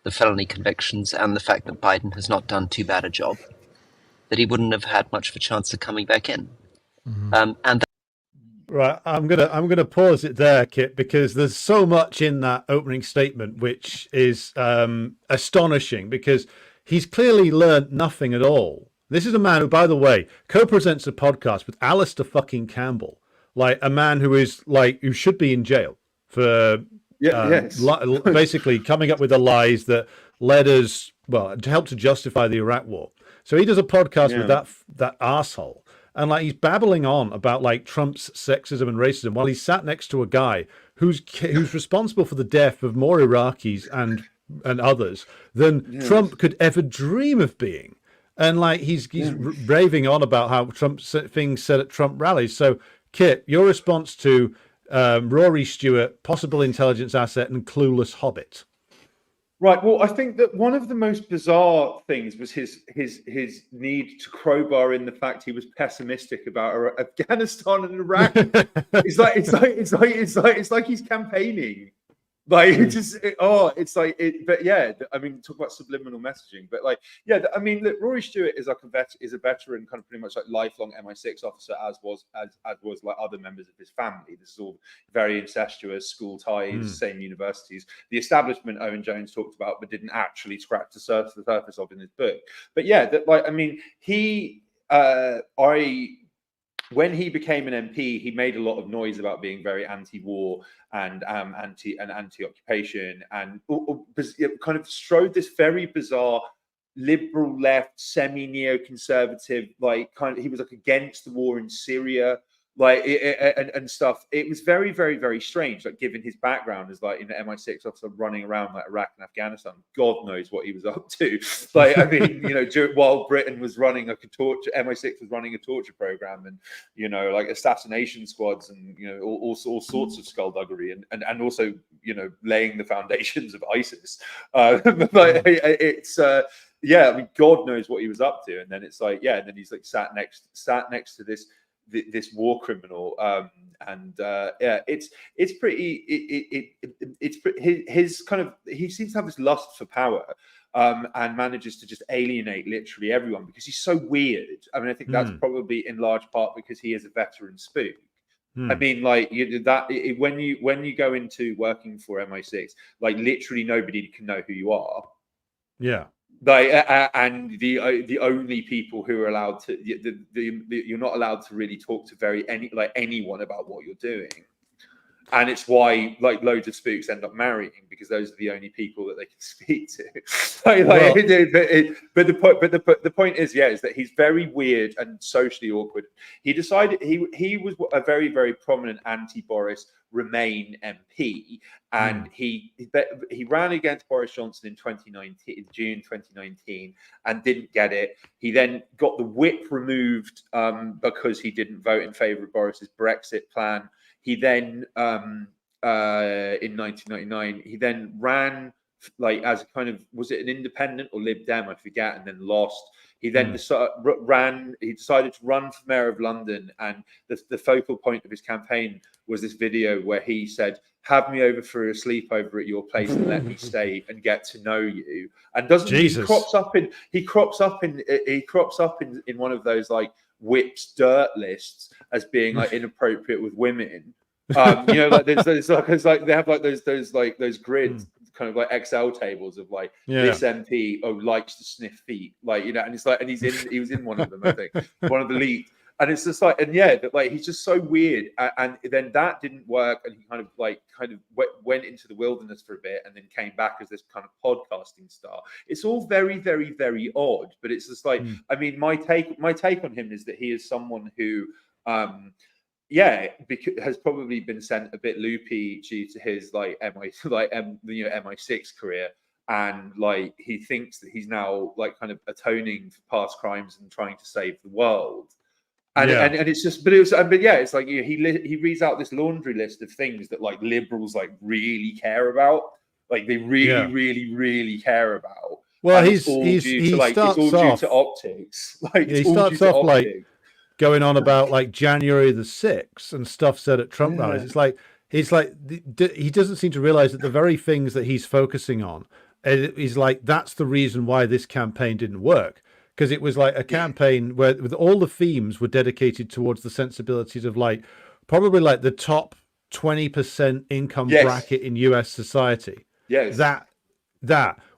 the felony convictions and the fact that Biden has not done too bad a job, that he wouldn't have had much of a chance of coming back in. Right, I'm gonna pause it there, Kit, because there's so much in that opening statement which is astonishing, because he's clearly learned nothing at all. This is a man who, by the way, co-presents a podcast with Alistair fucking Campbell, like a man who is like who should be in jail for basically coming up with the lies that led us, well, to help to justify the Iraq War. So he does a podcast with that arsehole, and like he's babbling on about like Trump's sexism and racism while he's sat next to a guy who's responsible for the death of more Iraqis and others than Trump could ever dream of being. And like he's raving on about how Trump things said at Trump rallies. So, Kit, your response to Rory Stewart, possible intelligence asset, and clueless hobbit. Right. Well, I think that one of the most bizarre things was his need to crowbar in the fact he was pessimistic about Afghanistan and Iraq. It's like he's campaigning. Like but yeah, I mean, talk about subliminal messaging, but like, yeah, I mean, look, Rory Stewart is like a veteran, kind of pretty much like lifelong MI6 officer, as was like other members of his family. This is all very incestuous, school ties, same universities. The establishment Owen Jones talked about, but didn't actually scratch the surface of in his book. But yeah, that like, I mean, when he became an MP, he made a lot of noise about being very anti-war and anti-occupation, and kind of strode this very bizarre liberal left, semi-neoconservative, like kind of, he was like against the war in Syria. like and stuff. It was very, very, very strange, like given his background as like MI6 officer running around like Iraq and Afghanistan. God knows what he was up to. Like, I mean, while Britain was running MI6 was running a torture program, and like assassination squads, and all sorts of skullduggery, and also laying the foundations of ISIS. But it's I mean, God knows what he was up to. And then it's like, and then he's like sat next to this war criminal, it's pretty. His kind of, he seems to have this lust for power, and manages to just alienate literally everyone because he's so weird. I mean, I think that's probably in large part because he is a veteran spook. I mean, like when you go into working for MI6, like literally nobody can know who you are. Yeah. Like, and the only people who are allowed to, you're not allowed to really talk to anyone about what you're doing. And it's why like loads of spooks end up marrying, because those are the only people that they can speak to. But the point is, is that he's very weird and socially awkward. He decided he was a very, very prominent anti-Boris Remain MP, and he ran against Boris Johnson in June 2019, and didn't get it. He then got the whip removed because he didn't vote in favour of Boris's Brexit plan. He then, in 1999, he then ran like as a kind of, was it an independent or Lib Dem? I forget, and then lost. He then decided to run for mayor of London, and the focal point of his campaign was this video where he said, "Have me over for a sleepover at your place and let me stay and get to know you." And he crops up in one of those like Whip's dirt lists as being like inappropriate with women. Like there's like they have like those grids, kind of like Excel tables of like this MP likes to sniff feet, like and it's like, and he was in one of them, I think, one of the lead, and it's just like, and that like he's just so weird, and then that didn't work, and he kind of went into the wilderness for a bit, and then came back as this kind of podcasting star. It's all very, very, very odd, but it's just like, I mean, my take on him is that he is someone who has probably been sent a bit loopy due to his MI6 career, and like he thinks that he's now like kind of atoning for past crimes and trying to save the world. And it's just, it's like he reads out this laundry list of things that like liberals like really care about, like they really, really, really care about. Well, it's all due to optics. Like he starts off like going on about like January the 6th and stuff said at Trump rallies. It's like he doesn't seem to realize that the very things that he's focusing on is like, that's the reason why this campaign didn't work, because it was like a campaign where with all the themes were dedicated towards the sensibilities of like probably like the top 20% income bracket in US society. That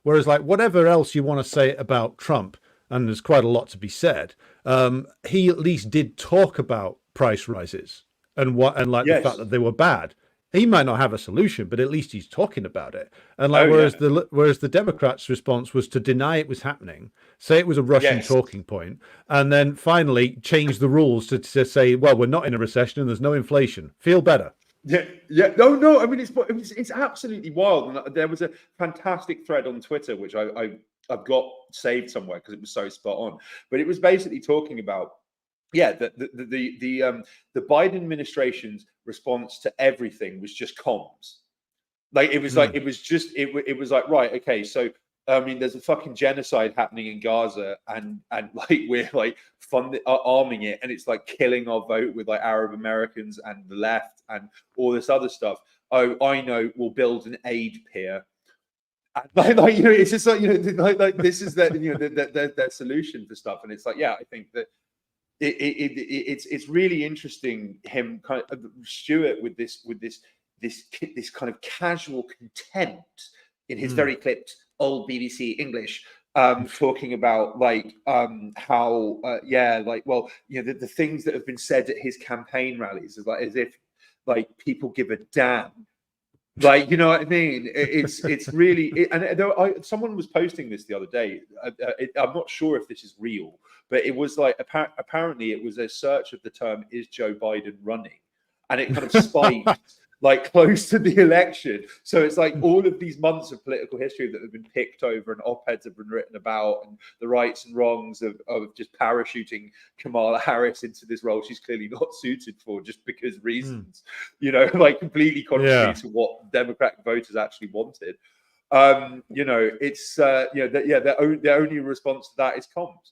whereas like whatever else you want to say about Trump, and there's quite a lot to be said, he at least did talk about price rises and the fact that they were bad. He might not have a solution, but at least he's talking about it. And like whereas the Democrats' response was to deny it was happening, say it was a Russian talking point, and then finally change the rules to say, well, we're not in a recession and there's no inflation. Feel better. No. I mean, it's absolutely wild. And there was a fantastic thread on Twitter which I've got saved somewhere because it was so spot on. But it was basically talking about the Biden administration's response to everything was just comms. Like it was like it was like, right, okay, so I mean, there's a fucking genocide happening in Gaza, and like we're like arming it, and it's like killing our vote with like Arab Americans and the left and all this other stuff. Oh, I know, we'll build an aid pier. And like it's just like like this is their solution for stuff, and it's like I think that it's really interesting him kind of Stuart with this kind of casual contempt in his very clipped old BBC English, talking about like how the things that have been said at his campaign rallies is like as if like people give a damn Like, you know what I mean? It's really, someone was posting this the other day. I'm not sure if this is real, but it was like apparently it was a search of the term "Is Joe Biden running?" and it kind of spiked like close to the election. So it's like all of these months of political history that have been picked over and op-eds have been written about, and the rights and wrongs of just parachuting Kamala Harris into this role she's clearly not suited for just because reasons, you know, like completely contrary to what Democratic voters actually wanted. You know, it's their only response to that is comms.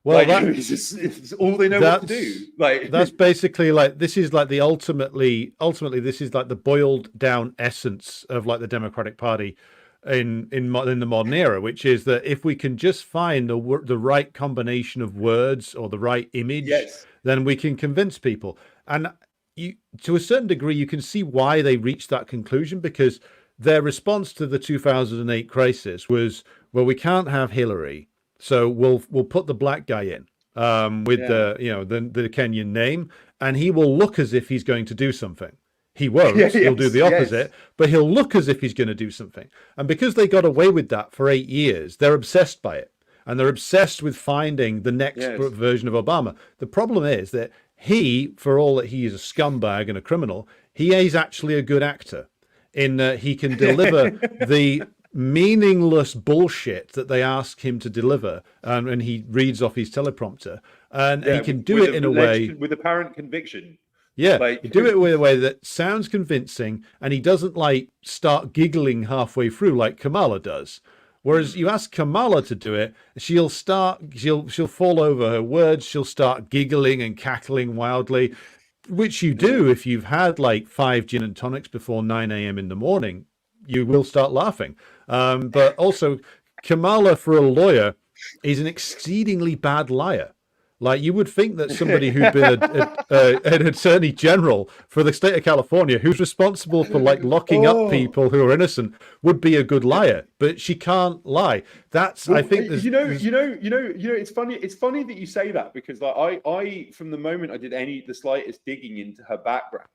Well, like, it's all they know what to do. Like, that's basically like, this is like the ultimately this is like the boiled down essence of like the Democratic Party in the modern era, which is that if we can just find the right combination of words or the right image, then we can convince people. And you, to a certain degree, you can see why they reached that conclusion, because their response to the 2008 crisis was, well, we can't have Hillary, so we'll put the black guy in with the Kenyan name, and he will look as if he's going to do something. He won't. He'll do the opposite, but he'll look as if he's going to do something. And because they got away with that for 8 years, they're obsessed by it, and they're obsessed with finding the next version of Obama. The problem is that he, for all that he is a scumbag and a criminal, he is actually a good actor in that he can deliver the meaningless bullshit that they ask him to deliver, and he reads off his teleprompter, and he can do it in a way with apparent conviction. Yeah, like, you do it in a way that sounds convincing, and he doesn't like start giggling halfway through like Kamala does. Whereas you ask Kamala to do it, she'll fall over her words, she'll start giggling and cackling wildly, which you do if you've had like 5 gin and tonics before 9 a.m. in the morning. You will start laughing. But also, Kamala, for a lawyer, is an exceedingly bad liar. Like, you would think that somebody who'd been an attorney general for the state of California, who's responsible for like locking up people who are innocent, would be a good liar. But she can't lie. That's, well, I think, it's funny. It's funny that you say that, because like I from the moment I did the slightest digging into her background,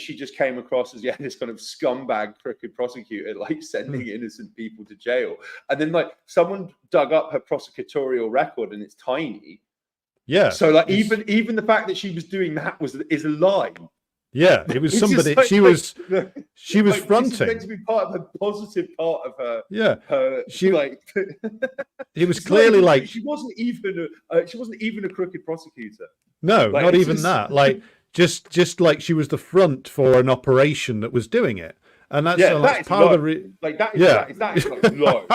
she just came across as this kind of scumbag, crooked prosecutor, like sending innocent people to jail. And then like someone dug up her prosecutorial record, and it's tiny. Yeah. So like even the fact that she was doing that is a lie. Yeah, it was somebody. Like, she was like, fronting. This is meant to be part of the positive part of her. Yeah. She like. It was clearly like she wasn't even a crooked prosecutor. No, like, not even that. Like just like she was the front for an operation that was doing it, and that's that's part low. Of the that is like low.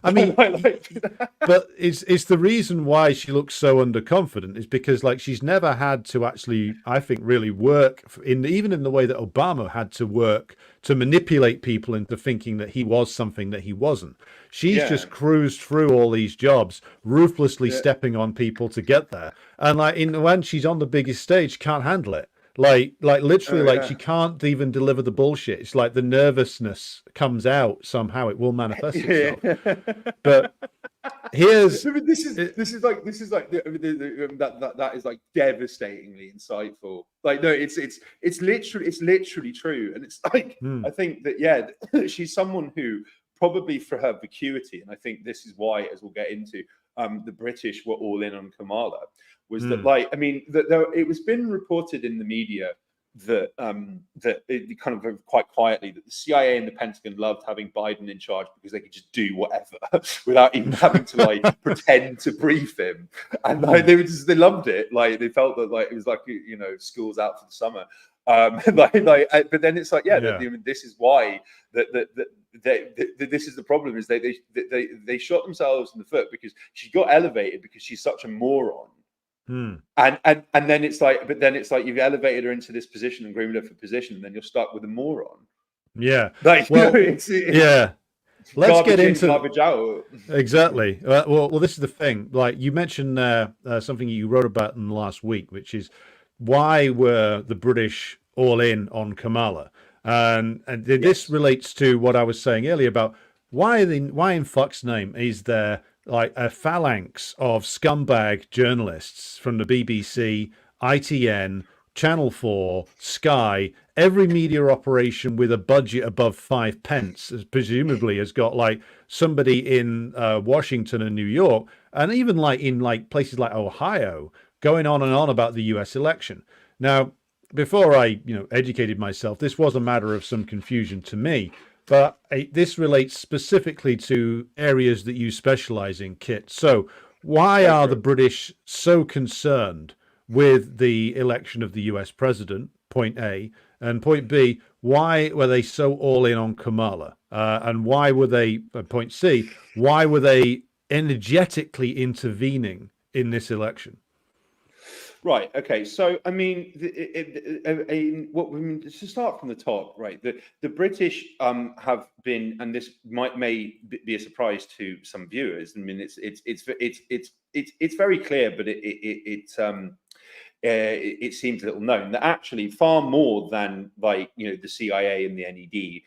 I mean, but it's the reason why she looks so underconfident is because like she's never had to actually, I think, really work even in the way that Obama had to work to manipulate people into thinking that he was something that he wasn't. She's just cruised through all these jobs, ruthlessly stepping on people to get there, and like when she's on the biggest stage, can't handle it. Like literally, she can't even deliver the bullshit. It's like the nervousness comes out somehow. It will manifest itself. But here's this is like that is like devastatingly insightful. Like, no, it's literally true, and it's like I think that she's someone who probably, for her vacuity, and I think this is why, as we'll get into, the British were all in on Kamala. Was that like, I mean, it was been reported in the media that that it kind of quite quietly that the CIA and the Pentagon loved having Biden in charge because they could just do whatever without even having to like pretend to brief him, and like they loved it. Like they felt that like it was like, you know, school's out for the summer. But then it's like this is why this is the problem, is they shot themselves in the foot, because she got elevated because she's such a moron. And then it's like, you've elevated her into this position and groomed her for position, and then you're stuck with a moron. Yeah. Like, well, it's let's get into garbage out. Exactly. Well, this is the thing. Like you mentioned something you wrote about in the last week, which is why were the British all in on Kamala? And this relates to what I was saying earlier about why in fuck's name is there like a phalanx of scumbag journalists from the BBC, ITN, Channel 4, Sky, every media operation with a budget above 5 pence, presumably has got like somebody in Washington and New York, and even like in like places like Ohio, going on and on about the US election. Now, before I, educated myself, this was a matter of some confusion to me, but this relates specifically to areas that you specialize in, Kit. So why are the British so concerned with the election of the US president, point A, and point B, why were they so all in on Kamala? And why were they, point C, why were they energetically intervening in this election? Right. Okay. So, I mean, to start from the top, right? The British have been, and this may be a surprise to some viewers. I mean, it's very clear, but it seems little known that actually far more than like the CIA and the NED,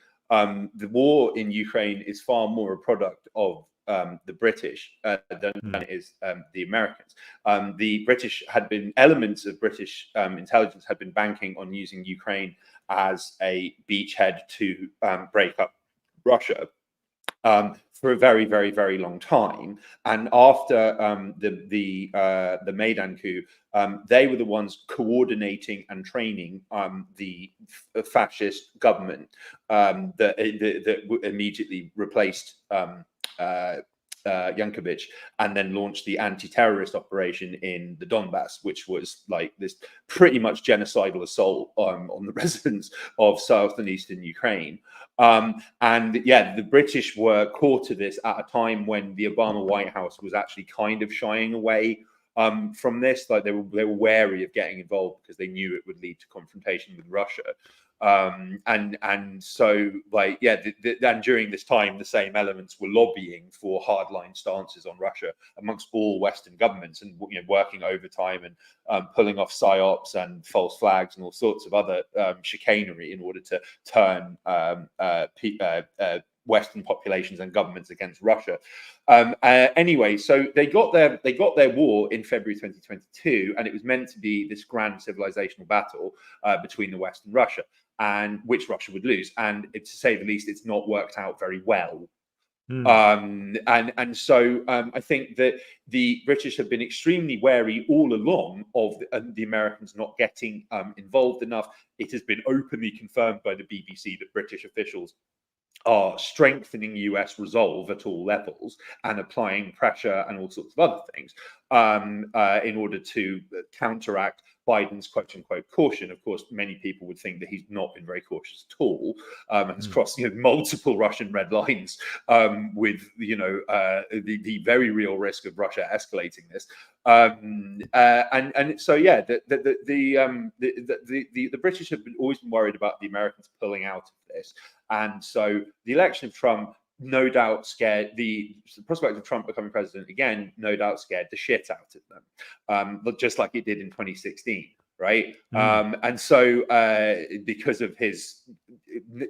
the war in Ukraine is far more a product of the British than it is the Americans. The British had been, elements of British intelligence had been banking on using Ukraine as a beachhead to break up Russia for a very, very, very long time. And after the Maidan coup, they were the ones coordinating and training the fascist government that immediately replaced Yankovic, and then launched the anti-terrorist operation in the Donbass, which was like this pretty much genocidal assault on the residents of south and eastern Ukraine. And yeah, the British were caught to this at a time when the Obama White House was actually kind of shying away from this. Like they were wary of getting involved because they knew it would lead to confrontation with Russia. And so like and during this time the same elements were lobbying for hardline stances on Russia amongst all Western governments, and working overtime and pulling off psyops and false flags and all sorts of other chicanery in order to turn Western populations and governments against Russia. Anyway, so they got their war in February 2022, and it was meant to be this grand civilizational battle between the West and Russia, and which Russia would lose. And to say the least, it's not worked out very well. And so I think that the British have been extremely wary all along of the Americans not getting involved enough. It has been openly confirmed by the BBC that British officials are strengthening US resolve at all levels and applying pressure and all sorts of other things in order to counteract Biden's quote unquote caution. Of course, many people would think that he's not been very cautious at all and has crossed multiple Russian red lines with the very real risk of Russia escalating this. And so yeah, the British have always been worried about the Americans pulling out of this, and so the election of Trump no doubt scared the prospect of Trump becoming president again, no doubt scared the shit out of them, but just like it did in 2016, right? And so because of his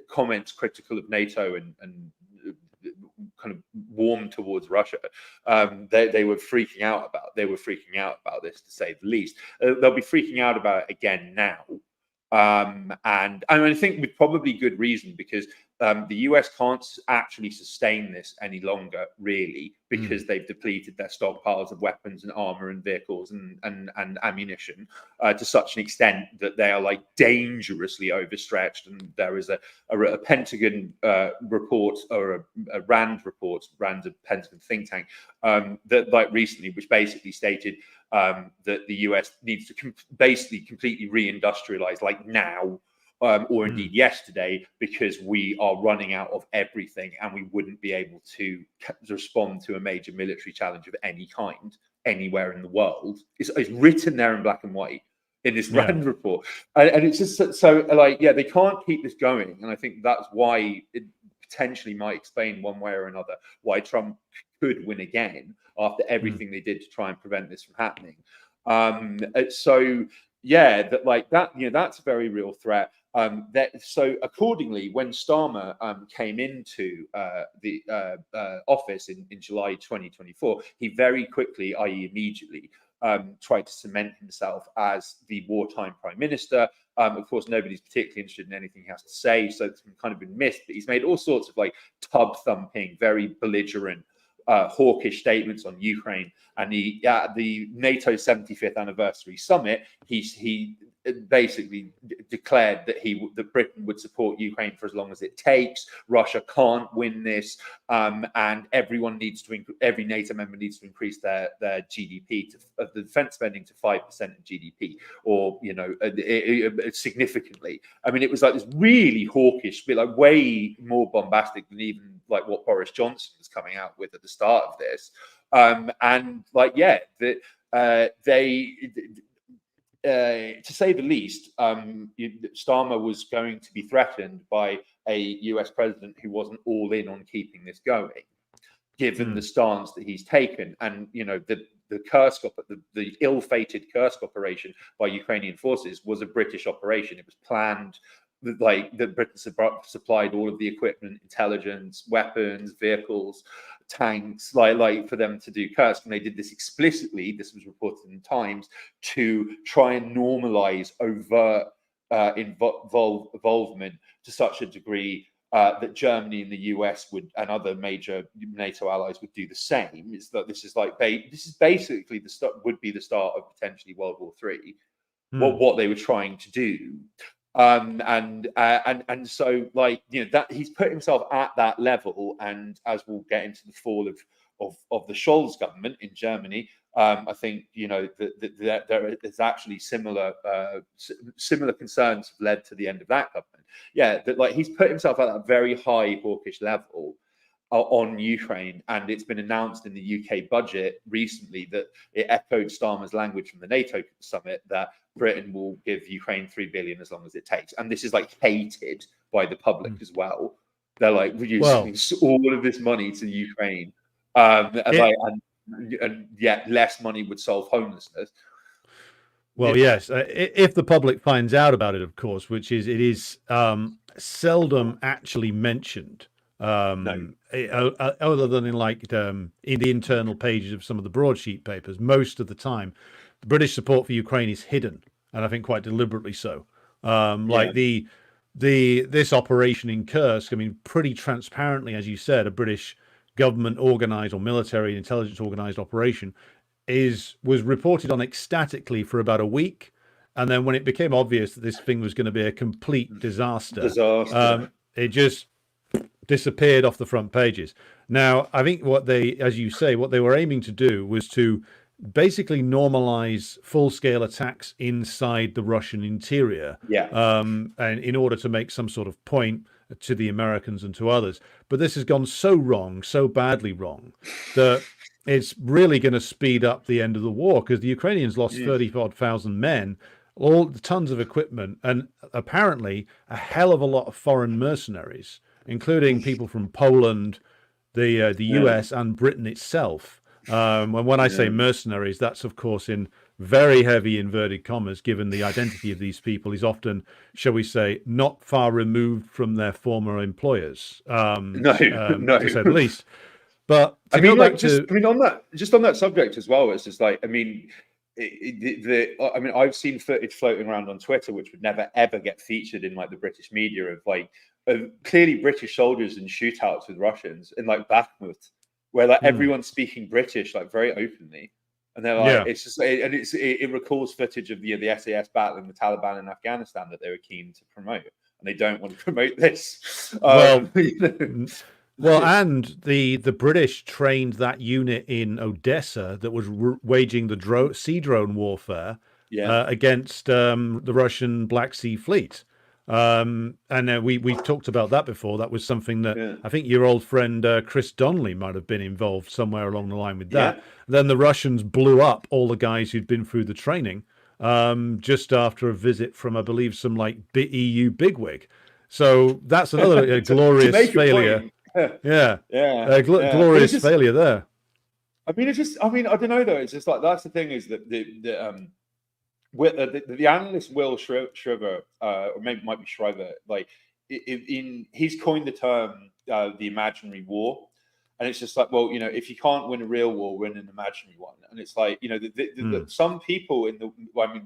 comments critical of NATO and kind of warm towards Russia, they were freaking out about this, to say the least. They'll be freaking out about it again now. And I think with probably good reason, because the US can't actually sustain this any longer, really, because they've depleted their stockpiles of weapons and armor and vehicles and ammunition to such an extent that they are like dangerously overstretched. And there is a Pentagon report, or a RAND report, RAND's a Pentagon think tank, that like recently, which basically stated that the US needs to basically completely reindustrialize, like now, or indeed yesterday, because we are running out of everything and we wouldn't be able to respond to a major military challenge of any kind anywhere in the world. It's written there in black and white in this RAND report. And it's just so like, yeah, they can't keep this going. And I think that's why it potentially might explain one way or another why Trump could win again after everything they did to try and prevent this from happening. So yeah, that's a very real threat. So accordingly, when Starmer came into the office in July 2024, he very quickly, i.e. immediately, tried to cement himself as the wartime prime minister. Of course, nobody's particularly interested in anything he has to say, so it's kind of been missed. But he's made all sorts of like tub thumping, very belligerent, hawkish statements on Ukraine. And the NATO 75th anniversary summit, he basically declared that Britain would support Ukraine for as long as it takes. Russia can't win this, and every NATO member needs to increase their GDP the defense spending to 5% of GDP, or significantly. I mean, it was like this really hawkish, bit like way more bombastic than even like what Boris Johnson was coming out with at the start of this, and like to say the least, Starmer was going to be threatened by a US president who wasn't all in on keeping this going, given the stance that he's taken. And, the Kursk, the ill-fated Kursk operation by Ukrainian forces was a British operation. It was planned, like that Britain supplied all of the equipment, intelligence, weapons, vehicles, tanks, like for them to do Kursk, and they did this explicitly. This was reported in Times to try and normalize overt involvement to such a degree that Germany and the US and other major NATO allies would do the same. It's that this is basically would be the start of potentially World War III. What they were trying to do. And so that he's put himself at that level, and as we'll get into the fall of the Scholz government in Germany, I think that there is actually similar concerns have led to the end of that government. Yeah, that he's put himself at that very high hawkish level on Ukraine, and it's been announced in the UK budget recently that it echoed Starmer's language from the NATO summit that Britain will give Ukraine $3 billion as long as it takes, and this is hated by the public as well. They're we're using all of this money to Ukraine, and yet less money would solve homelessness. Well, yes, if the public finds out about it, of course, which it is seldom actually mentioned. No. Other than in the internal pages of some of the broadsheet papers, most of the time, the British support for Ukraine is hidden, and I think quite deliberately so. This operation in Kursk, I mean, pretty transparently, as you said, a British government organized or military intelligence organized operation was reported on ecstatically for about a week, and then when it became obvious that this thing was going to be a complete disaster, it just disappeared off the front pages. Now, I think what they were aiming to do was to basically normalize full-scale attacks inside the Russian interior, and in order to make some sort of point to the Americans and to others. But this has gone so wrong, so badly wrong, that it's really going to speed up the end of the war, because the Ukrainians lost 30,000 men, all tons of equipment, and apparently a hell of a lot of foreign mercenaries, including people from Poland, the US, and Britain itself. When I say mercenaries, that's of course in very heavy inverted commas, given the identity of these people is often, shall we say, not far removed from their former employers, to say the least. But on that subject as well, it's just I've seen footage floating around on Twitter which would never ever get featured in the British media of clearly British soldiers in shootouts with Russians in Bakhmut, where everyone's speaking British very openly, and they're it's just it recalls footage of the SAS battling the Taliban in Afghanistan that they were keen to promote, and they don't want to promote this. Well, and the British trained that unit in Odessa that was waging the sea drone warfare against the Russian Black Sea Fleet. And we talked about that before. That was something that I think your old friend Chris Donnelly might have been involved somewhere along the line with that. Then the Russians blew up all the guys who'd been through the training just after a visit from, I believe, some EU bigwig. So that's another glorious failure. Glorious failure there. I don't know though. It's just that's the thing, is that the analyst Will Shriver, or maybe it might be Shriver, he's coined the term the imaginary war, And it's just like, well, if you can't win a real war, win an imaginary one. And it's like, some people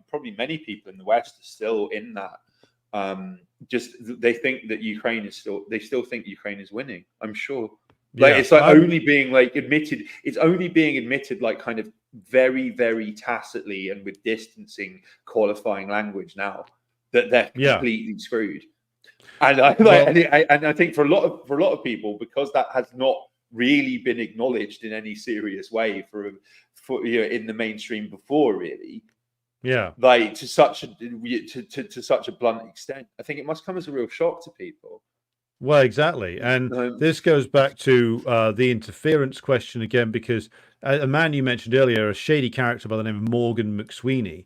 probably many people in the West are still in that. They think that they still think Ukraine is winning. I'm sure. It's only being admitted. It's only being admitted kind of very, very tacitly and with distancing qualifying language now that they're completely screwed. And I think for a lot of people, because that has not really been acknowledged in any serious way for in the mainstream before, really. Yeah. To such a blunt extent, I think it must come as a real shock to people. Well, exactly. And this goes back to the interference question again, because a man you mentioned earlier, a shady character by the name of Morgan McSweeney,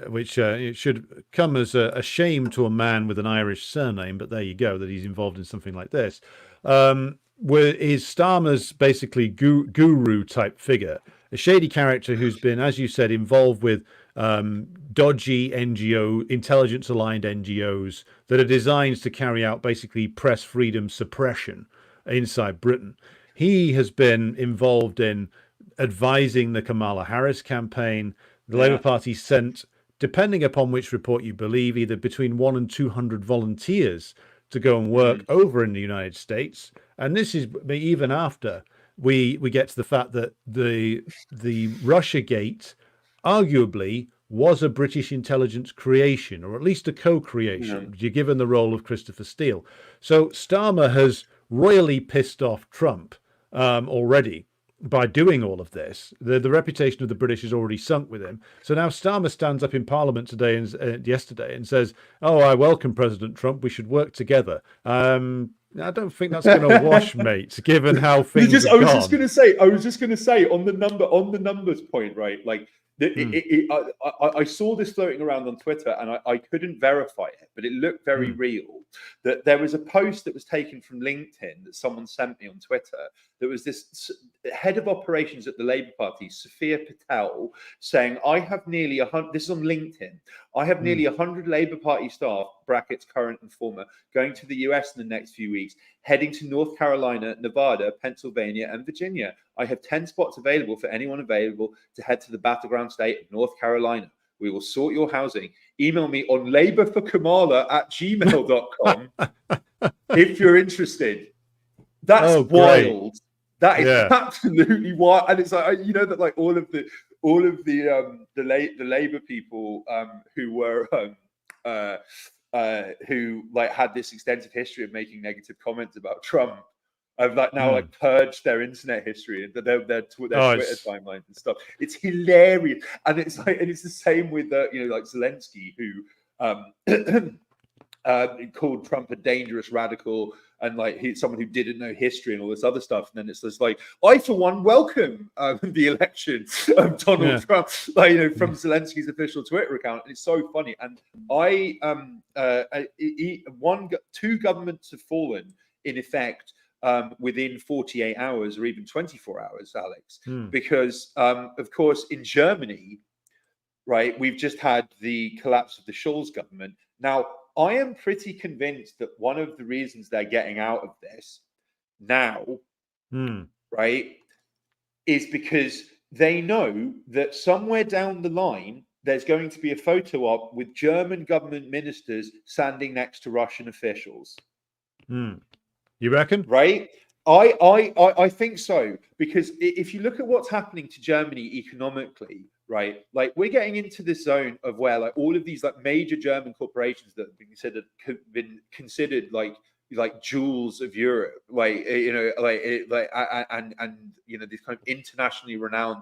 which it should come as a shame to a man with an Irish surname, but there you go, that he's involved in something like this. Is Starmer's basically guru type figure, a shady character who's been, as you said, involved with dodgy intelligence aligned NGOs that are designed to carry out basically press freedom suppression inside Britain. He has been involved in advising the Kamala Harris campaign. The Labour Party sent, depending upon which report you believe, either between 100 and 200 volunteers to go and work over in the United States. And this is even after we get to the fact that the Russiagate arguably was a British intelligence creation, or at least a co-creation, given the role of Christopher Steele. So Starmer has royally pissed off Trump already by doing all of this. The reputation of the British is already sunk with him. So now Starmer stands up in Parliament today and yesterday and says, "Oh, I welcome President Trump. We should work together." I don't think that's going to wash, mate. Given how things have gone. I was just going to say on the numbers point, right? I saw this floating around on Twitter, and I couldn't verify it, but it looked very real. That there was a post that was taken from LinkedIn that someone sent me on Twitter. There was this head of operations at the Labour Party, Sophia Patel, saying, "I have nearly 100." This is on LinkedIn. "I have nearly 100 Labour Party staff (brackets current and former) going to the US in the next few weeks, heading to North Carolina, Nevada, Pennsylvania, and Virginia. I have 10 spots available for anyone available to head to the battleground state of North Carolina. We will sort your housing. Email me on labourforkamala@gmail.com if you're interested." That's wild. That is absolutely wild. And it's like, that all of the Labour people who were who had this extensive history of making negative comments about Trump have now purged their internet history and their Twitter timelines and stuff. It's hilarious, and it's the same with Zelensky, who called Trump a dangerous radical and he's someone who didn't know history and all this other stuff. And then it's just I for one welcome the election of Donald Trump, from Zelensky's official Twitter account. And it's so funny. And two governments have fallen in effect within 48 hours or even 24 hours, Alex, because of course in Germany, right, we've just had the collapse of the Scholz government. Now, I am pretty convinced that one of the reasons they're getting out of this now, right, is because they know that somewhere down the line, there's going to be a photo op with German government ministers standing next to Russian officials. You reckon? Right? I think so, because if you look at what's happening to Germany economically, right, we're getting into this zone of where all of these major German corporations that have been considered like jewels of Europe, and these kind of internationally renowned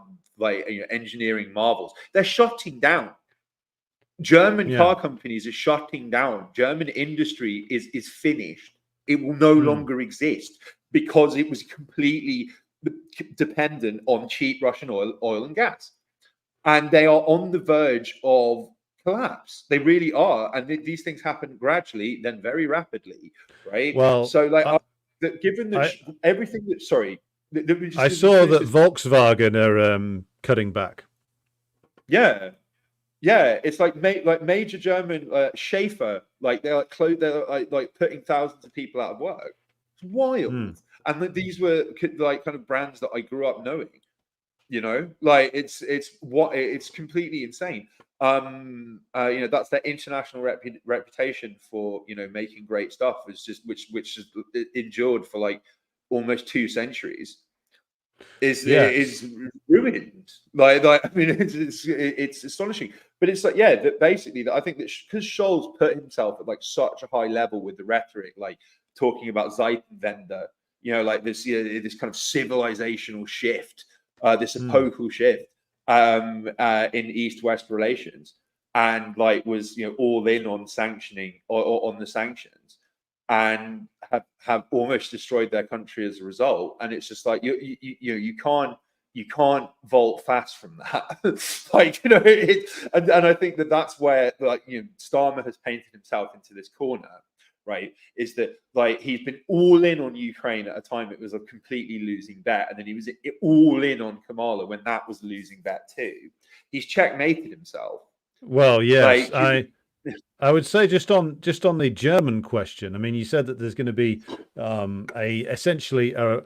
engineering marvels, they're shutting down. German car companies are shutting down. German industry is finished. It will no longer exist because it was completely dependent on cheap Russian oil and gas. And they are on the verge of collapse. They really are. And these things happen gradually, then very rapidly, right? Well, so given everything that, I saw that Volkswagen are cutting back. Yeah, it's major German Schaefer, they're putting thousands of people out of work. It's wild. Mm. And that these were like kind of brands that I grew up knowing. Like it's completely insane. That's their international reputation for making great stuff is just which has endured for like almost 2 centuries is ruined. Like I mean, it's astonishing. But it's like, yeah, that basically that I think that because Scholz put himself at like such a high level with the rhetoric, like talking about Zeitenwende, like this this kind of civilizational shift, this epochal shift in East-West relations, and like was all in on sanctioning or on the sanctions, and have almost destroyed their country as a result. And it's just like you can't vault fast from that. Like and I think that's where like Starmer has painted himself into this corner, right? Is that like he's been all in on Ukraine at a time it was a completely losing bet, and then he was all in on Kamala when that was a losing bet too. He's checkmated himself. Well, yes, Like, I would say just on the German question. I mean, you said that there's going to be essentially a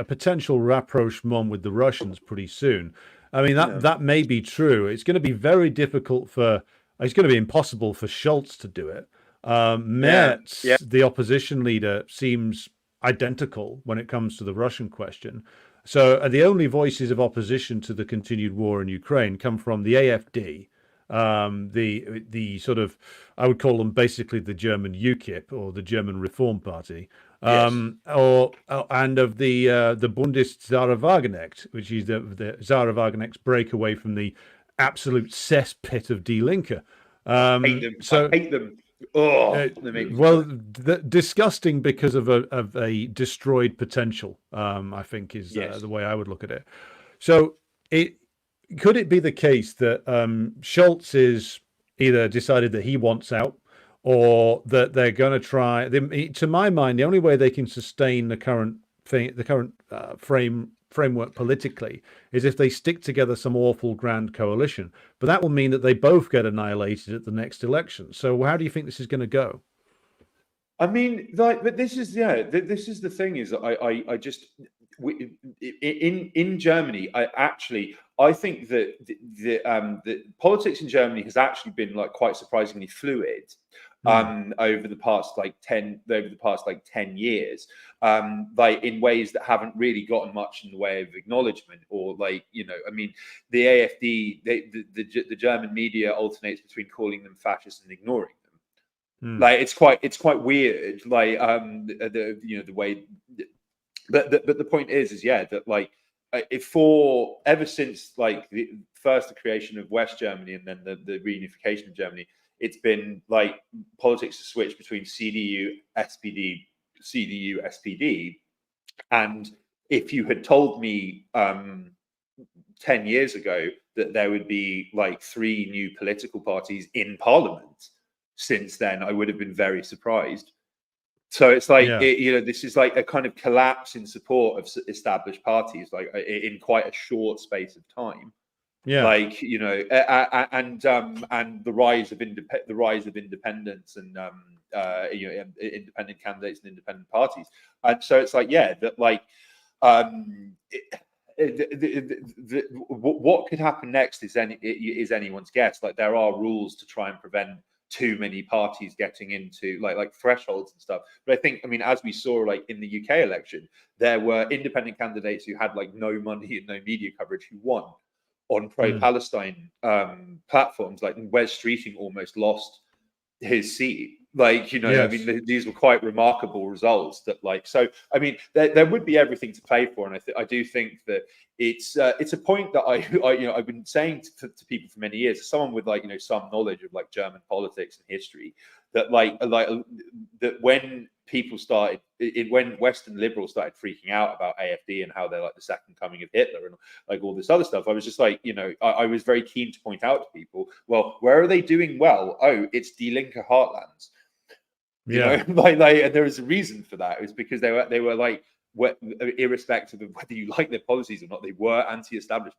potential rapprochement with the Russians pretty soon. I mean that may be true. It's going to be very difficult it's going to be impossible for Scholz to do it. Merz, the opposition leader, seems identical when it comes to the Russian question. So the only voices of opposition to the continued war in Ukraine come from the AfD. The sort of, I would call them basically the German UKIP or the German Reform Party, and of the Bundeszahlwagenknecht, which is the Zahlwagenknecht's break away from the absolute cesspit of Die Linke. I hate them. Oh, disgusting because of a destroyed potential. I think is the way I would look at it. So could it be the case that Scholz is either decided that he wants out, or that they're going to try? To my mind, the only way they can sustain the current framework politically is if they stick together some awful grand coalition. But that will mean that they both get annihilated at the next election. So how do you think this is going to go? I mean, like, but this is this is the thing is I just in Germany I think that the politics in Germany has actually been like quite surprisingly fluid over the past 10 years, like in ways that haven't really gotten much in the way of acknowledgement, or like I mean, the AfD, the German media alternates between calling them fascist and ignoring them. Like it's quite weird, like the way. But the point is that like ever since like the creation of West Germany and then the reunification of Germany, it's been like politics has switched between CDU, SPD, and if you had told me 10 years ago that there would be like 3 new political parties in parliament since then, I would have been very surprised. So it's like this is like a kind of collapse in support of established parties, like in quite a short space of time. Yeah, like and the rise of independence and independent candidates and independent parties, and so it's like that like what could happen next is anyone's guess. Like there are rules to try and prevent too many parties getting into like thresholds and stuff. But I think, I mean, as we saw like in the UK election, there were independent candidates who had like no money and no media coverage who won on pro-Palestine platforms. Like Wes Streeting almost lost his seat. Like, I mean, these were quite remarkable results that like, so, I mean, there would be everything to play for. And I do think that it's a point that I've been saying to people for many years, as someone with like, some knowledge of like German politics and history, that that when people started, when Western liberals started freaking out about AfD and how they're like the second coming of Hitler and like all this other stuff, I was just like, I was very keen to point out to people, well, where are they doing well? Oh, it's Die Linke heartlands. And there is a reason for that. It was because they were like, irrespective of whether you like their policies or not, they were anti-establishment.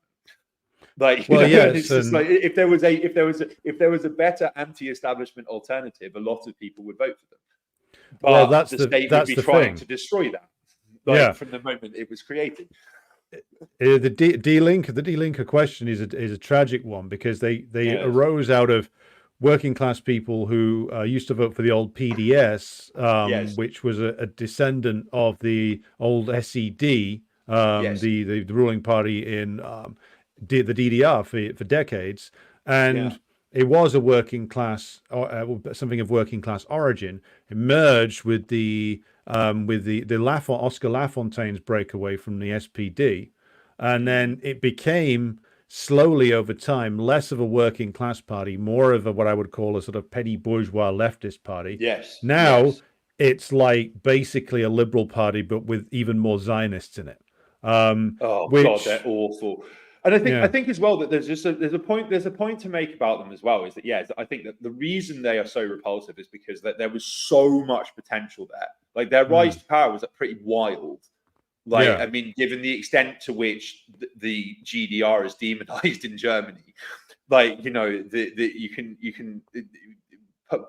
Like, it's just like if there was a better anti-establishment alternative, a lot of people would vote for them. Well, but the state would be trying to destroy that, like from the moment it was created. The de-linker question is a tragic one, because they arose out of working class people who used to vote for the old PDS, which was a descendant of the old SED, the ruling party in the DDR for decades, and it was a working class, something of working class origin. It merged with the Oscar Lafontaine's breakaway from the SPD, and then it became slowly over time less of a working class party, more of what I would call a sort of petty bourgeois leftist party. Now it's like basically a liberal party, but with even more Zionists in it. God, they're awful. And I think as well that there's a point to make about them as well, is that I think that the reason they are so repulsive is because that there was so much potential there. Like their rise to power was pretty wild. Like, I mean, given the extent to which the GDR is demonized in Germany, like, you know, you can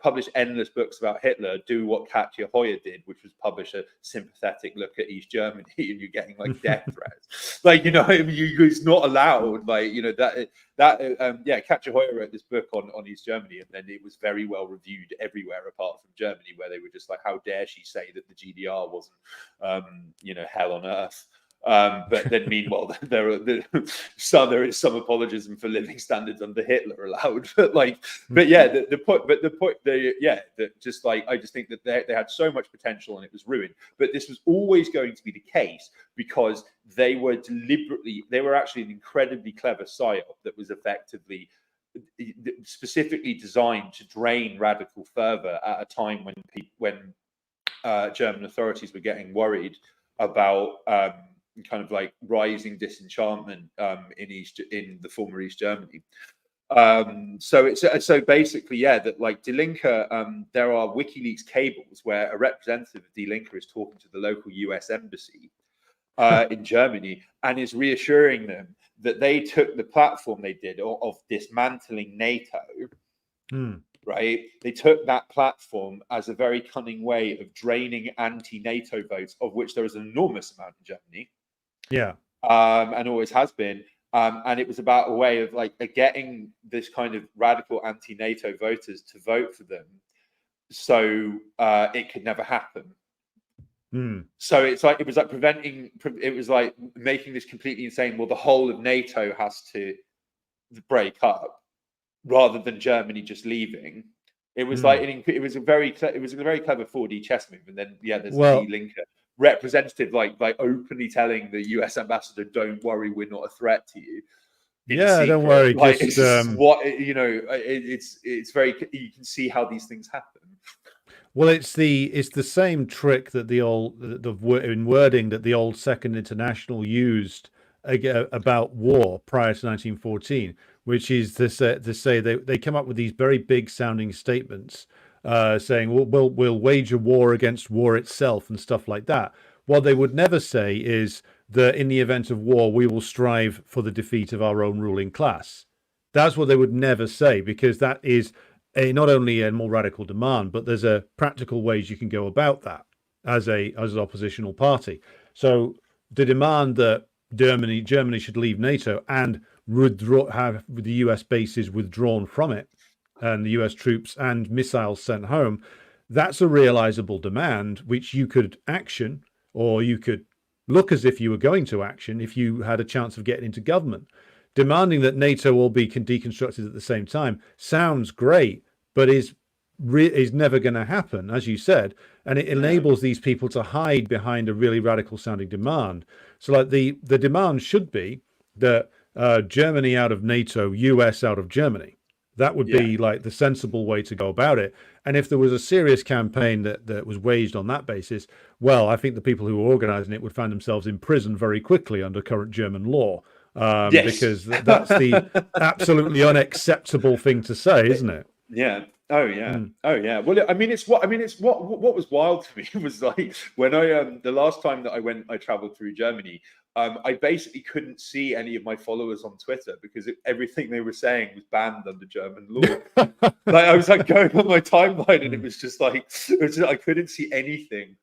publish endless books about Hitler, do what Katja Hoyer did, which was publish a sympathetic look at East Germany, and you're getting like death threats. Like, you know, I mean, it's not allowed. Like, you know, Katja Hoyer wrote this book on East Germany, and then it was very well reviewed everywhere apart from Germany, where they were just like, how dare she say that the GDR wasn't, you know, hell on earth. But then, meanwhile, there is some apologism for living standards under Hitler allowed. But I just think that they had so much potential and it was ruined. But this was always going to be the case because they were actually an incredibly clever psyop that was effectively specifically designed to drain radical fervor at a time when German authorities were getting worried about kind of like rising disenchantment in the former East Germany. So basically, that like Die Linke, there are WikiLeaks cables where a representative of Die Linke is talking to the local US embassy in Germany and is reassuring them that they took the platform they did of dismantling NATO. Right, they took that platform as a very cunning way of draining anti-NATO votes, of which there is an enormous amount in Germany. And always has been. And it was about a way of like getting this kind of radical anti-NATO voters to vote for them, so it could never happen. So it was like making this completely insane. Well, the whole of NATO has to break up, rather than Germany just leaving. It was it was a very clever 4D chess move. And then there's the Die Linke representative like openly telling the US ambassador, "Don't worry, we're not a threat to you." Don't worry. Like, just, it's very. You can see how these things happen. Well, it's the same trick that in wording that the old Second International used about war prior to 1914, which is to say they come up with these very big sounding statements, saying we'll wage a war against war itself and stuff like that. What they would never say is that in the event of war, we will strive for the defeat of our own ruling class. That's what they would never say, because that is not only a more radical demand, but there's a practical ways you can go about that as an oppositional party. So the demand that Germany should leave NATO and have the US bases withdrawn from it and the US troops and missiles sent home, that's a realizable demand which you could action, or you could look as if you were going to action if you had a chance of getting into government. Demanding that NATO all be deconstructed at the same time sounds great, but is never going to happen, as you said, and it enables these people to hide behind a really radical sounding demand. So like the demand should be that Germany out of NATO, US out of Germany. That would be like the sensible way to go about it. And if there was a serious campaign that was waged on that basis, well, I think the people who were organizing it would find themselves in prison very quickly under current German law, because that's the absolutely unacceptable thing to say, isn't it? Yeah. Oh yeah, oh yeah. Well, I mean, it's what was wild to me was like when I the last time that I traveled through Germany. I basically couldn't see any of my followers on Twitter because everything they were saying was banned under German law. Like I was like going on my timeline, and it was just like I couldn't see anything.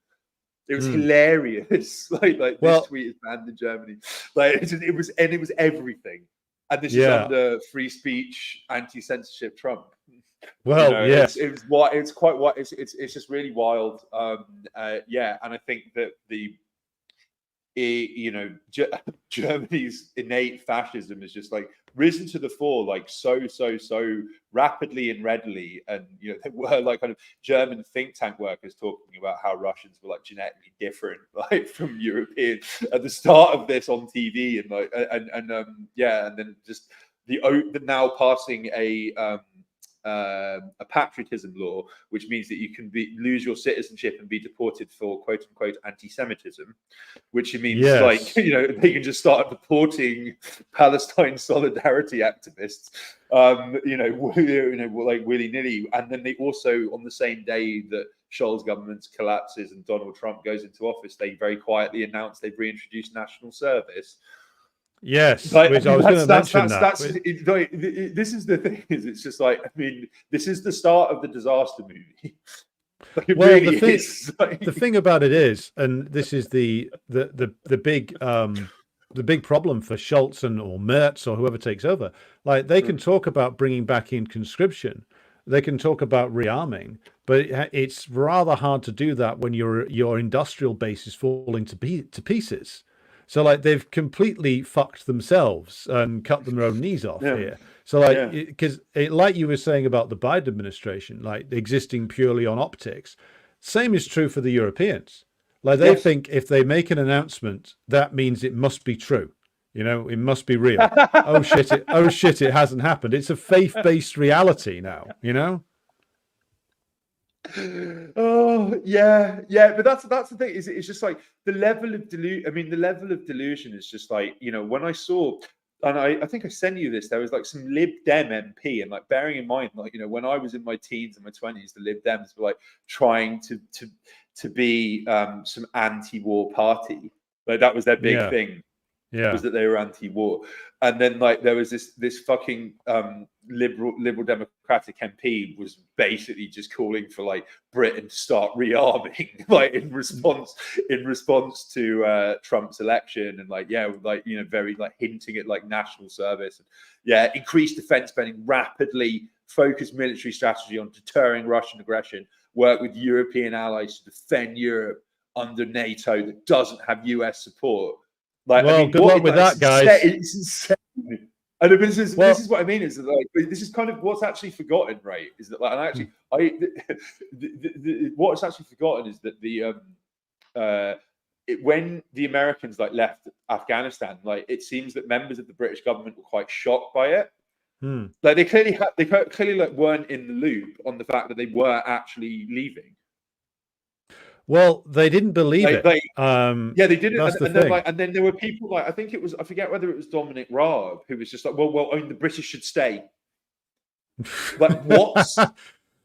It was hilarious. Like this tweet is banned in Germany. Like it was everything. And this is under free speech, anti-censorship Trump. Well, yes, it's quite what it's just really wild. Yeah, and I think that Germany's innate fascism is just like risen to the fore, like so rapidly and readily. And there were like kind of German think tank workers talking about how Russians were like genetically different, like from European at the start of this on TV, and like and then just the now passing a patriotism law, which means that you can lose your citizenship and be deported for quote unquote anti-Semitism, which means like they can just start deporting Palestine solidarity activists, like willy-nilly. And then they also, on the same day that Scholz government collapses and Donald Trump goes into office, they very quietly announce they've reintroduced national service. Yes, like, which I was going to mention that. This is the thing, is it's just like, I mean, this is the start of the disaster movie. Like, it really is. The thing about it is, and this is the big problem for Scholz or Merz or whoever takes over. Like they can talk about bringing back in conscription, they can talk about rearming, but it's rather hard to do that when your industrial base is falling to pieces. So like they've completely fucked themselves and cut their own knees off here. So like, because like you were saying about the Biden administration, like existing purely on optics, same is true for the Europeans. Like they think if they make an announcement, that means it must be true. It must be real. oh shit, it hasn't happened. It's a faith-based reality now, Oh yeah, but that's the thing. It's just like the level of delusion. I mean, the level of delusion is just like, when I saw, and I think I sent you this. There was like some Lib Dem MP, and like bearing in mind, like when I was in my teens and my 20s, the Lib Dems were like trying to be some anti-war party. Like that was their big thing. Was that they were anti-war. And then like there was this fucking liberal democratic MP was basically just calling for like Britain to start rearming, like in response to Trump's election, and very like hinting at like national service, and increased defense spending, rapidly focused military strategy on deterring Russian aggression, work with European allies to defend Europe under NATO that doesn't have US support. Like, well, good luck with that, guys. It's insane. And this is what I mean, is that like this is kind of what's actually forgotten, right? Is that like, and actually, what's actually forgotten is that when the Americans like left Afghanistan, like it seems that members of the British government were quite shocked by it. Like they clearly like weren't in the loop on the fact that they were actually leaving. Well, they didn't believe it. They didn't. And then there were people like, I think it was, I forget whether it was Dominic Raab, who was just like, well, the British should stay. Like what?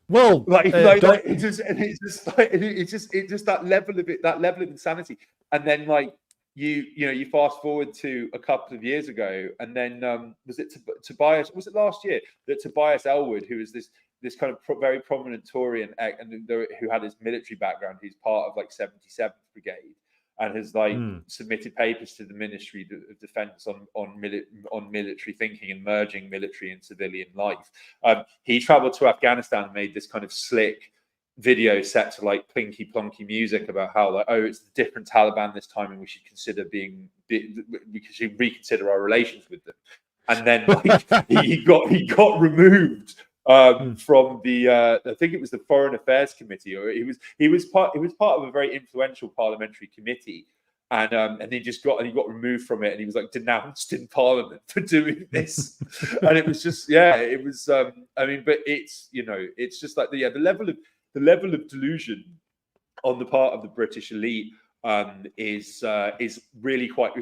Well, it's just that level of insanity. And then like you fast forward to a couple of years ago, and then was it Tobias? Was it last year that Tobias Ellwood, who is this kind of very prominent Tory and who had his military background, who's part of like 77th Brigade, and has like submitted papers to the Ministry of Defence on military thinking and merging military and civilian life. He travelled to Afghanistan and made this kind of slick video set to like plinky plonky music about how like, oh, it's the different Taliban this time, and we should consider we should reconsider our relations with them. And then like he got removed from the I think it was the Foreign Affairs Committee, or he was part of a very influential parliamentary committee, and he got removed from it, and he was like denounced in Parliament for doing this. And it was just it was I mean, but it's it's just like the level of delusion on the part of the British elite is really quite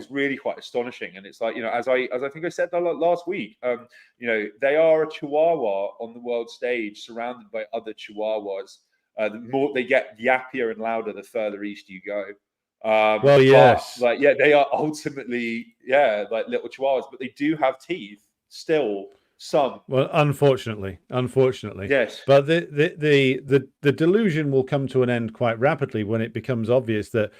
astonishing. And it's like, as I think I said last week, they are a chihuahua on the world stage, surrounded by other chihuahuas. The more they get yappier and louder, the further east you go. Well, yes, but, they are ultimately like little chihuahuas, but they do have teeth still. Some. Well, unfortunately, yes. But the delusion will come to an end quite rapidly when it becomes obvious that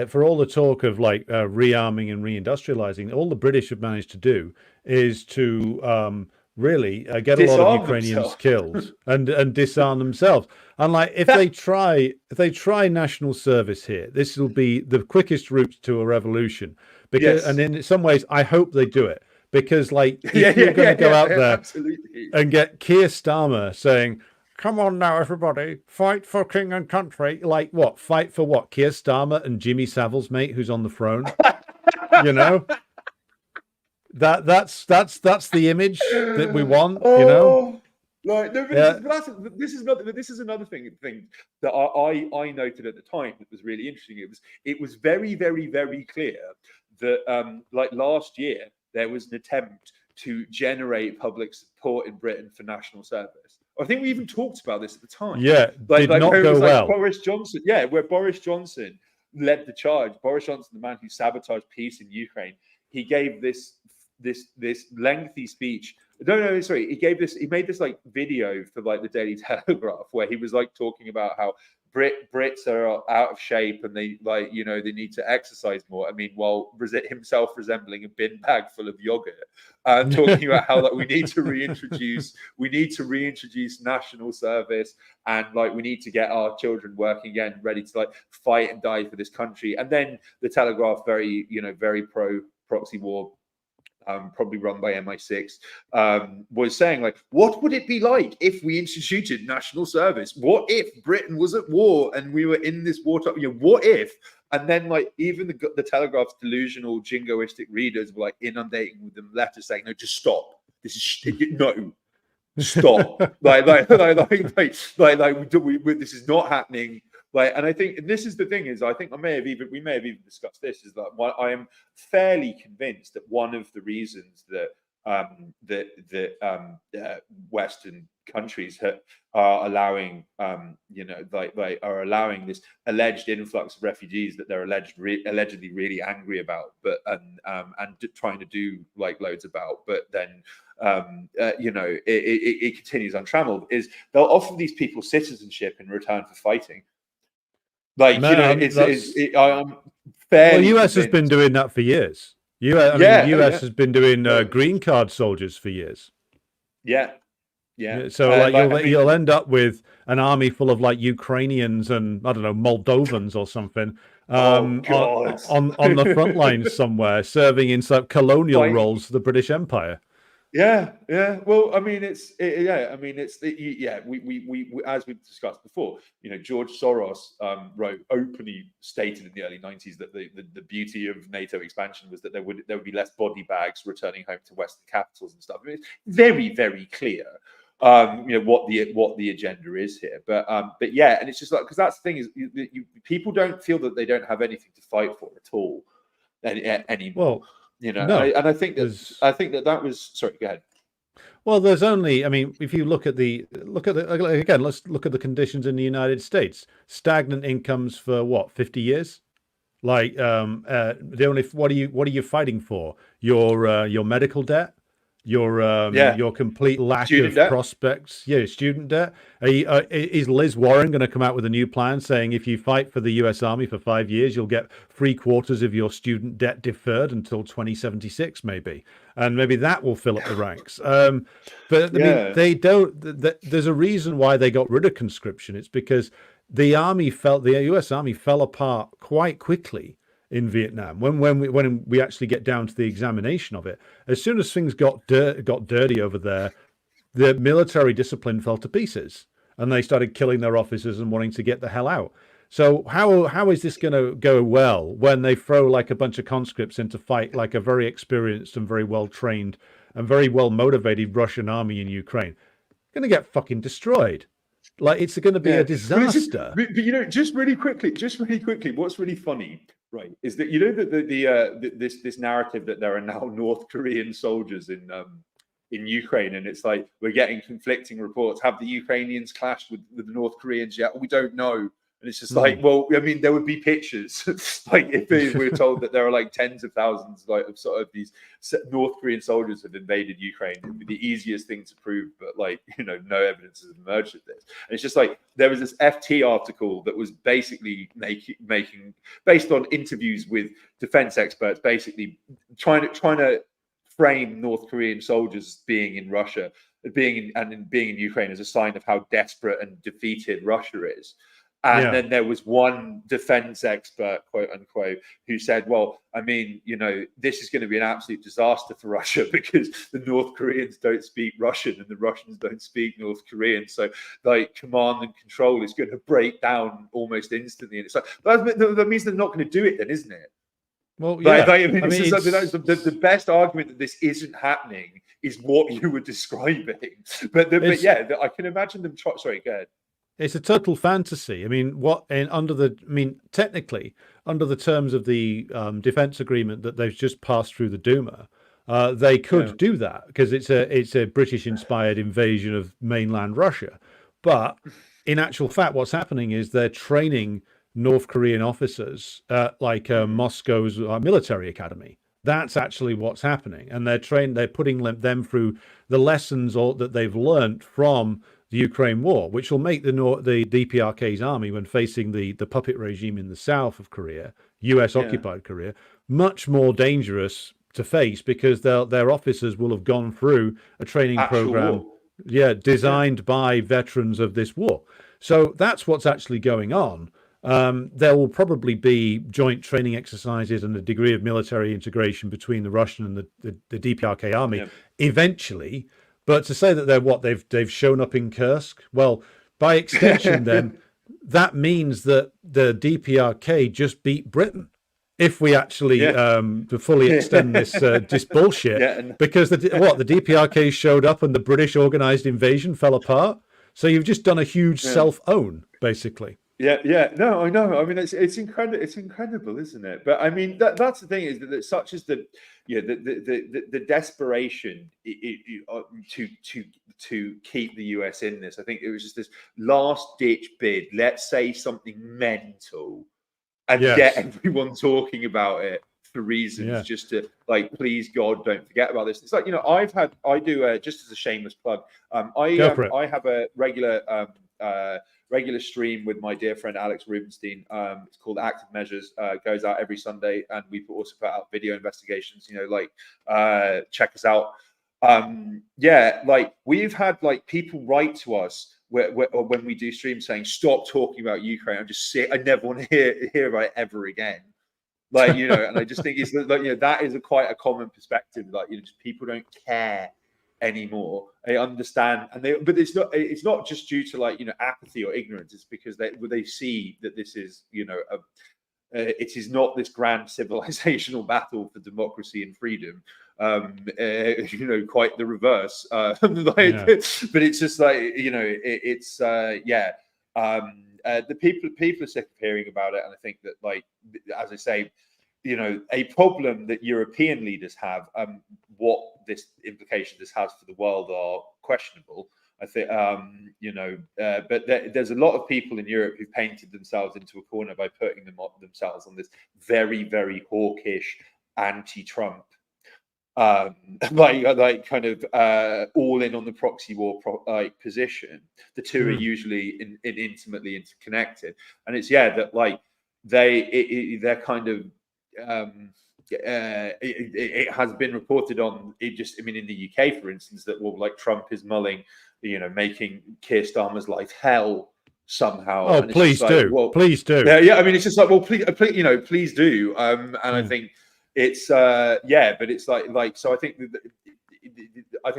for all the talk of like rearming and reindustrializing, all the British have managed to do is to really get Disarm a lot of Ukrainians themselves. killed and disarm themselves. And like if they try national service here, this will be the quickest route to a revolution. Because and in some ways, I hope they do it. Because, like, if you're going to go out there absolutely. and get Keir Starmer saying, "Come on now, everybody, fight for king and country," like what? Fight for what? Keir Starmer and Jimmy Savile's mate, who's on the throne. That's the image that we want. Like, no, this is another thing that I noted at the time that was really interesting. It was very, very, very clear that like last year, there was an attempt to generate public support in Britain for national service. I think we even talked about this at the time. Yeah, did not go well. Boris Johnson, where Boris Johnson led the charge. Boris Johnson, the man who sabotaged peace in Ukraine, he gave this lengthy speech. He made this like video for like the Daily Telegraph where he was like talking about how Brits are out of shape and they they need to exercise more. I mean, while himself resembling a bin bag full of yogurt, talking about how we need to reintroduce national service and like we need to get our children working again, ready to like fight and die for this country. And then the Telegraph, very pro proxy war, probably run by MI6, was saying like, what would it be like if we instituted national service? What if Britain was at war and we were in this wartime? What if? And then like even the Telegraph's delusional, jingoistic readers were like inundating with them letters saying, no, just stop. This is no. Stop! This is not happening. And I think, and this is the thing is, I think we may have even discussed this. Is that I am fairly convinced that one of the reasons that Western countries are allowing, are allowing this alleged influx of refugees that they're allegedly really angry about, but and trying to do like loads about, but then it continues untrammeled. Is they'll offer these people citizenship in return for fighting. I'm fairly. Well, US has been doing that for years. US has been doing green card soldiers for years. Yeah. So you'll end up with an army full of like Ukrainians and I don't know Moldovans or something on the front lines somewhere, serving in some colonial roles for the British Empire. Yeah. Well, I mean, we as we've discussed before, George Soros openly stated in the early 90s that the beauty of NATO expansion was that there would be less body bags returning home to Western capitals and stuff. I mean, it's very, very clear, what the agenda is here. But yeah, and it's just like, because that's the thing is, people don't feel that they don't have anything to fight for at all anymore. Well, I think that was. Sorry, go ahead. Well, there's only. I mean, if you look at again, let's look at the conditions in the United States. Stagnant incomes for what, 50 years? Like, what are you fighting for? Your medical debt, your complete lack student of debt. Prospects. Yeah, student debt. Is Liz Warren going to come out with a new plan saying if you fight for the U.S. Army for 5 years, you'll get 3/4 of your student debt deferred until 2076, maybe, and maybe that will fill up the ranks. But I mean, they don't. There's a reason why they got rid of conscription. It's because the U.S. Army fell apart quite quickly in Vietnam. When we actually get down to the examination of it, as soon as things got dirty over there, the military discipline fell to pieces, and they started killing their officers and wanting to get the hell out. So how is this going to go well when they throw like a bunch of conscripts in to fight like a very experienced and very well trained and very well motivated Russian army in Ukraine? Going to get fucking destroyed. Like, it's going to be a But disaster. but, you know, just really quickly, what's really funny, right, is that, you know, that this narrative that there are now North Korean soldiers in Ukraine, and it's like we're getting conflicting reports. Have the Ukrainians clashed with the North Koreans yet? We don't know. And it's just like, well, I mean, there would be pictures, like if we're told that there are like tens of thousands, like of sort of these North Korean soldiers have invaded Ukraine. It'd be the easiest thing to prove, but like, you know, no evidence has emerged of this. And it's just like there was this FT article that was basically making based on interviews with defense experts, basically trying to frame North Korean soldiers being in Russia, being in Ukraine as a sign of how desperate and defeated Russia is. And then there was one defense expert, quote unquote, who said, well, I mean, you know, this is going to be an absolute disaster for Russia because the North Koreans don't speak Russian and the Russians don't speak North Korean. So, like, command and control is going to break down almost instantly. And it's like, that means they're not going to do it then, isn't it? Well, yeah. I mean, the best argument that this isn't happening is what you were describing. But I can imagine them. Sorry, go ahead. It's a total fantasy. I mean, technically, under the terms of the defense agreement that they've just passed through the Duma, they could do that because it's a British-inspired invasion of mainland Russia. But in actual fact, what's happening is they're training North Korean officers at Moscow's military academy. That's actually what's happening, and they're putting them through the lessons that they've learned from the Ukraine war, which will make the DPRK's army, when facing the puppet regime in the south of Korea, US occupied Korea, much more dangerous to face because their officers will have gone through a training program designed by veterans of this war. So that's what's actually going on. There will probably be joint training exercises and a degree of military integration between the Russian and the DPRK army eventually. But to say that they've shown up in Kursk, well, by extension, then that means that the DPRK just beat Britain. If we actually to fully extend this bullshit, because the DPRK showed up and the British organised invasion fell apart. So you've just done a huge self-own, basically. No, I know. I mean, it's incredible. It's incredible, isn't it? But I mean, that's the thing, is that such as the desperation to keep the US in this. I think it was just this last ditch bid. Let's say something mental and get everyone talking about it for reasons just to, like, please God, don't forget about this. It's like, you know, I do just as a shameless plug. I have a regular stream with my dear friend Alex Rubenstein. It's called Active Measures. Goes out every Sunday, and we also put out video investigations. You know, check us out. Like, we've had like people write to us when we do streams saying, "Stop talking about Ukraine. I never want to hear about it ever again." Like, you know, and I just think it's like, you know, that is quite a common perspective. Like, you know, just people don't care anymore. They understand, but it's not just due to, like, you know, apathy or ignorance. It's because they see that this is, you know, it is not this grand civilizational battle for democracy and freedom. You know, quite the reverse. But it's just like, you know, the people are sick of hearing about it, and I think that, like, as I say, you know, a problem that European leaders have, what this implication this has for the world are questionable. I think, you know, but there's a lot of people in Europe who've painted themselves into a corner by putting themselves on this very, very hawkish anti-Trump, like kind of all in on the proxy war position. The two are usually intimately interconnected, and it's that, like, they're kind of it has been reported on in the UK, for instance, that, well, like, Trump is mulling, you know, making Keir Starmer's life hell somehow. Oh, please do. Well, please do. Yeah. I mean, it's just like, well, please, you know, please do. And I think it's but it's like so. I think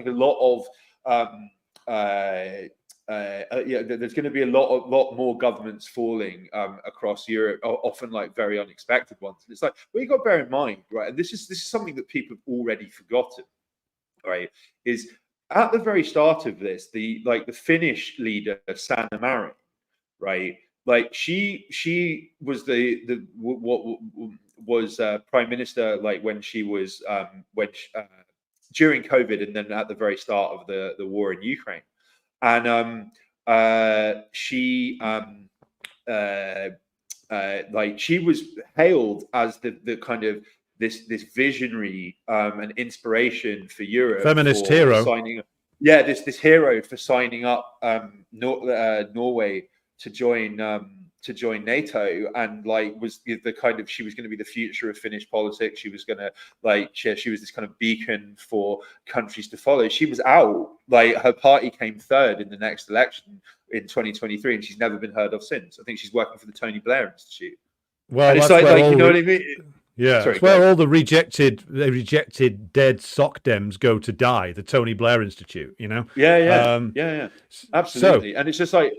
a lot of there's going to be a lot more governments falling across Europe, often like very unexpected ones. And it's like, well, you got to bear in mind, right? And this is something that people have already forgotten, right? Is at the very start of this, the Finnish leader Sanna Marin, right? Like she was what was prime minister like when she was during COVID, and then at the very start of the war in Ukraine, and she was hailed as the kind of this visionary and inspiration for Europe, feminist for hero, signing, this hero for signing up Norway to join NATO, and was the kind of, she was going to be the future of Finnish politics. She was going to she was this kind of beacon for countries to follow. She was out, her party came third in the next election in 2023, and she's never been heard of since. I think she's working for the Tony Blair Institute. Well, and it's that's you know what I mean? Yeah, Sorry, it's where all the rejected dead sock dems go to die. The Tony Blair Institute, you know. Yeah, absolutely. And it's just but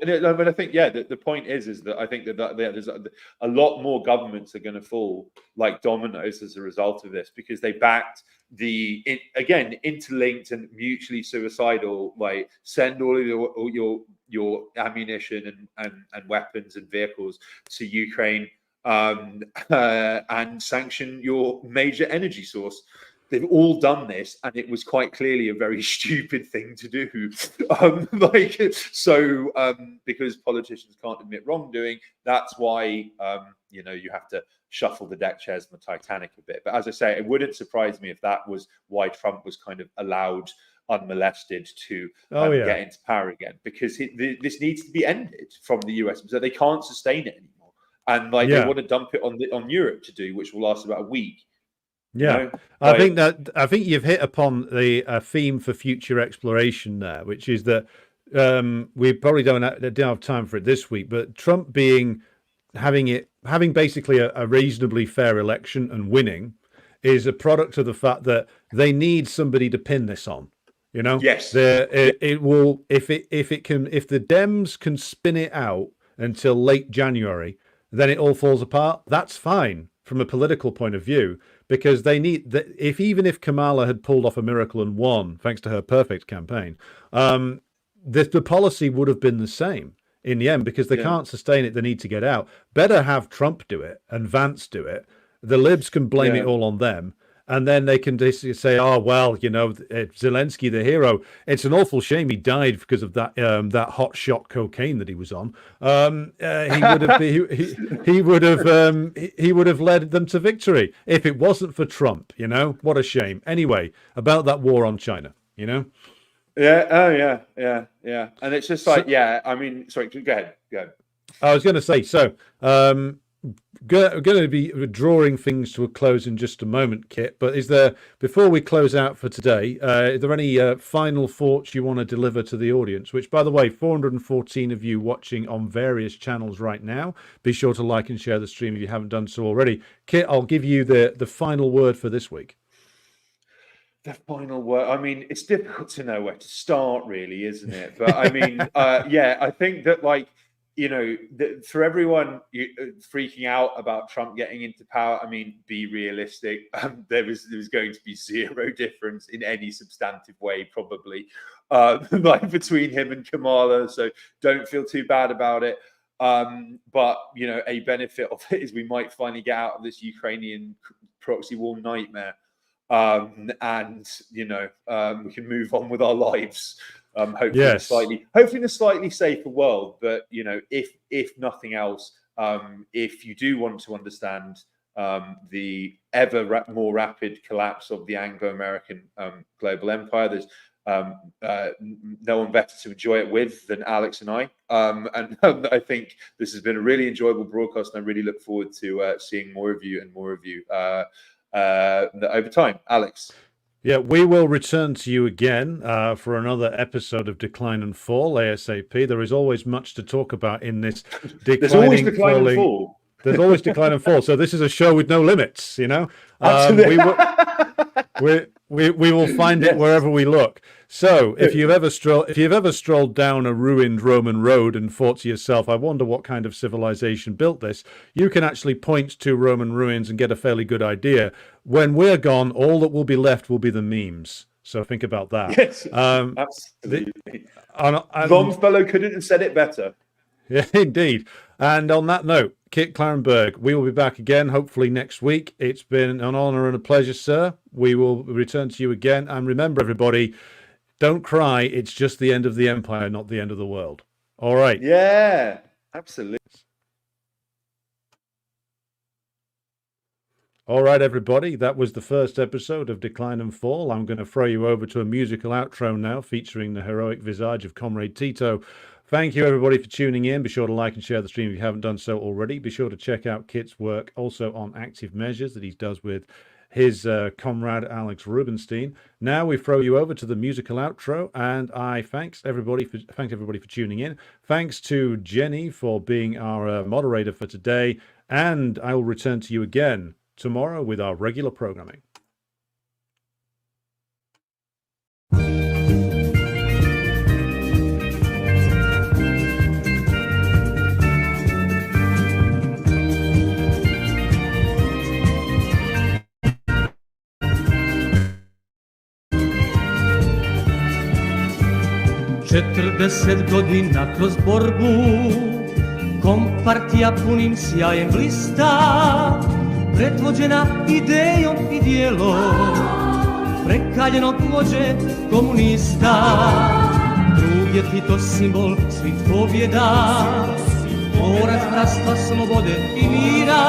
I think the point is that I think that there's a lot more governments are going to fall like dominoes as a result of this, because they backed again interlinked and mutually suicidal, send all of your ammunition and weapons and vehicles to Ukraine, and sanction your major energy source. They've all done this, and it was quite clearly a very stupid thing to do. Because politicians can't admit wrongdoing, that's why you have to shuffle the deck chairs on the Titanic a bit. But as I say, it wouldn't surprise me if that was why Trump was kind of allowed unmolested to get into power again, because this needs to be ended from the US. So they can't sustain it anymore. And they want to dump it on Europe to do, which will last about a week. Yeah, I think you've hit upon the theme for future exploration there, which is that we probably don't have time for it this week, but Trump having basically a reasonably fair election and winning is a product of the fact that they need somebody to pin this on. You know, yes, it will if the Dems can spin it out until late January, then it all falls apart. That's fine from a political point of view, because they need that. Even if Kamala had pulled off a miracle and won, thanks to her perfect campaign, the policy would have been the same in the end, because they can't sustain it. They need to get out. Better have Trump do it and Vance do it. The libs can blame it all on them. And then they can basically say, "Oh well, Zelensky, the hero. It's an awful shame he died because of that hot shot cocaine that he was on. He would have led them to victory if it wasn't for Trump. What a shame. Anyway, about that war on China. Yeah. Oh yeah. And it's just I mean, sorry. Go ahead. I was going to say so. Going to be drawing things to a close in just a moment, Kit. But before we close out for today, are there any final thoughts you want to deliver to the audience? Which, by the way, 414 of you watching on various channels right now. Be sure to like and share the stream if you haven't done so already. Kit, I'll give you the final word for this week. The final word. I mean, it's difficult to know where to start, really, isn't it? But I mean, I think that for everyone freaking out about Trump getting into power, I mean, be realistic. There was going to be zero difference in any substantive way, probably, between him and Kamala. So don't feel too bad about it. But a benefit of it is we might finally get out of this Ukrainian proxy war nightmare, and we can move on with our lives. Hopefully in a slightly safer world. But if nothing else, if you do want to understand the ever more rapid collapse of the Anglo-American global empire, there's no one better to enjoy it with than Alex and I. And I think this has been a really enjoyable broadcast, and I really look forward to seeing more of you over time. Alex. Yeah, we will return to you again for another episode of Decline and Fall ASAP. There is always much to talk about in this There's always decline and fall. There's always decline and fall. So this is a show with no limits, Absolutely. We will find it wherever we look. So if you've ever strolled down a ruined Roman road and thought to yourself, I wonder what kind of civilization built this, you can actually point to Roman ruins and get a fairly good idea. When we're gone, all that will be left will be the memes. So think about that. Yes, absolutely. And Longfellow couldn't have said it better. Yeah, indeed. And on that note, Kit Klarenberg, we will be back again, hopefully next week. It's been an honor and a pleasure, sir. We will return to you again. And remember, everybody, don't cry. It's just the end of the empire, not the end of the world. All right. Yeah, absolutely. All right, everybody. That was the first episode of Decline and Fall. I'm going to throw you over to a musical outro now featuring the heroic visage of Comrade Tito. Thank you, everybody, for tuning in. Be sure to like and share the stream if you haven't done so already. Be sure to check out Kit's work also on active measures that he does with his comrade Alex Rubinstein. Now we throw you over to the musical outro, and I thank everybody for tuning in. Thanks to Jenny for being our moderator for today, and I will return to you again tomorrow with our regular programming. Četrdeset godina kroz borbu, kompartija punim sjajem blista, pretvođena idejom i dijelom prekaljenog vođe komunista. Drug je Tito simbol svih pobjeda, borac bratstva, slobode i mira,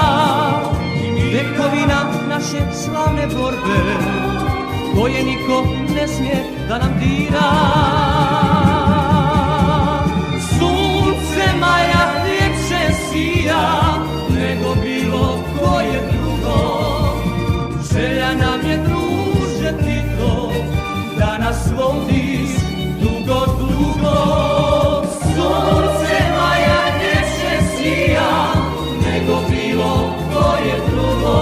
vekovina naše slavne borbe, koje niko ne smije da nam dira. Sunce maja ljepše sija nego bilo koje drugo. Želja nam je, druže Tito, da nas vodiš dugo, dugo. Sunce maja ljepše sija nego bilo koje drugo.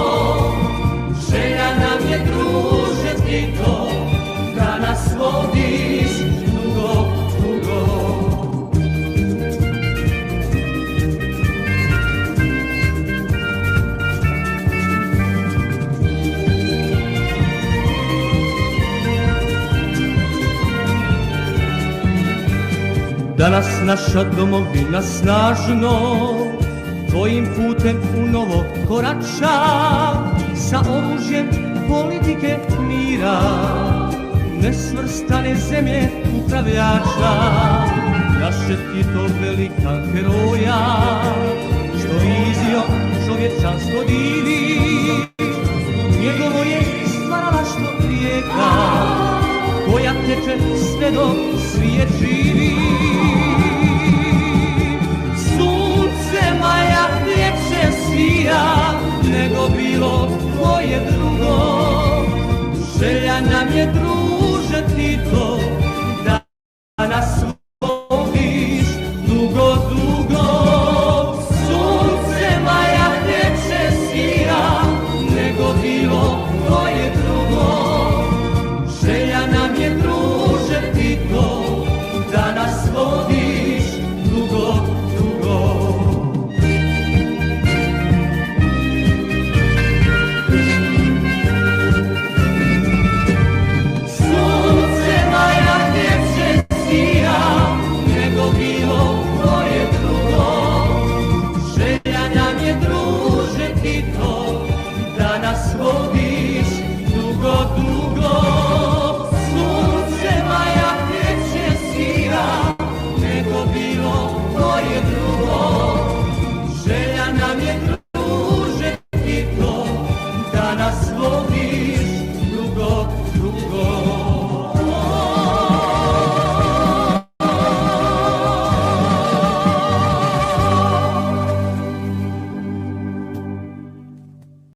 Želja nam je, druže Tito, da nas vodiš dugo, dugo. Danas naša domovina snažno tvojim putem u novo korača, sa oružjem politike mira, nesvrstane zemlje upravljača. Naše Tito velika heroja, što vizijom čovječanstvo divi, njegovo je stvaralaštvo rijeka, koja teče sve dok svijet živi. Sunce maja ljepše sija nego bilo koje drugo. Želja nam je drugo.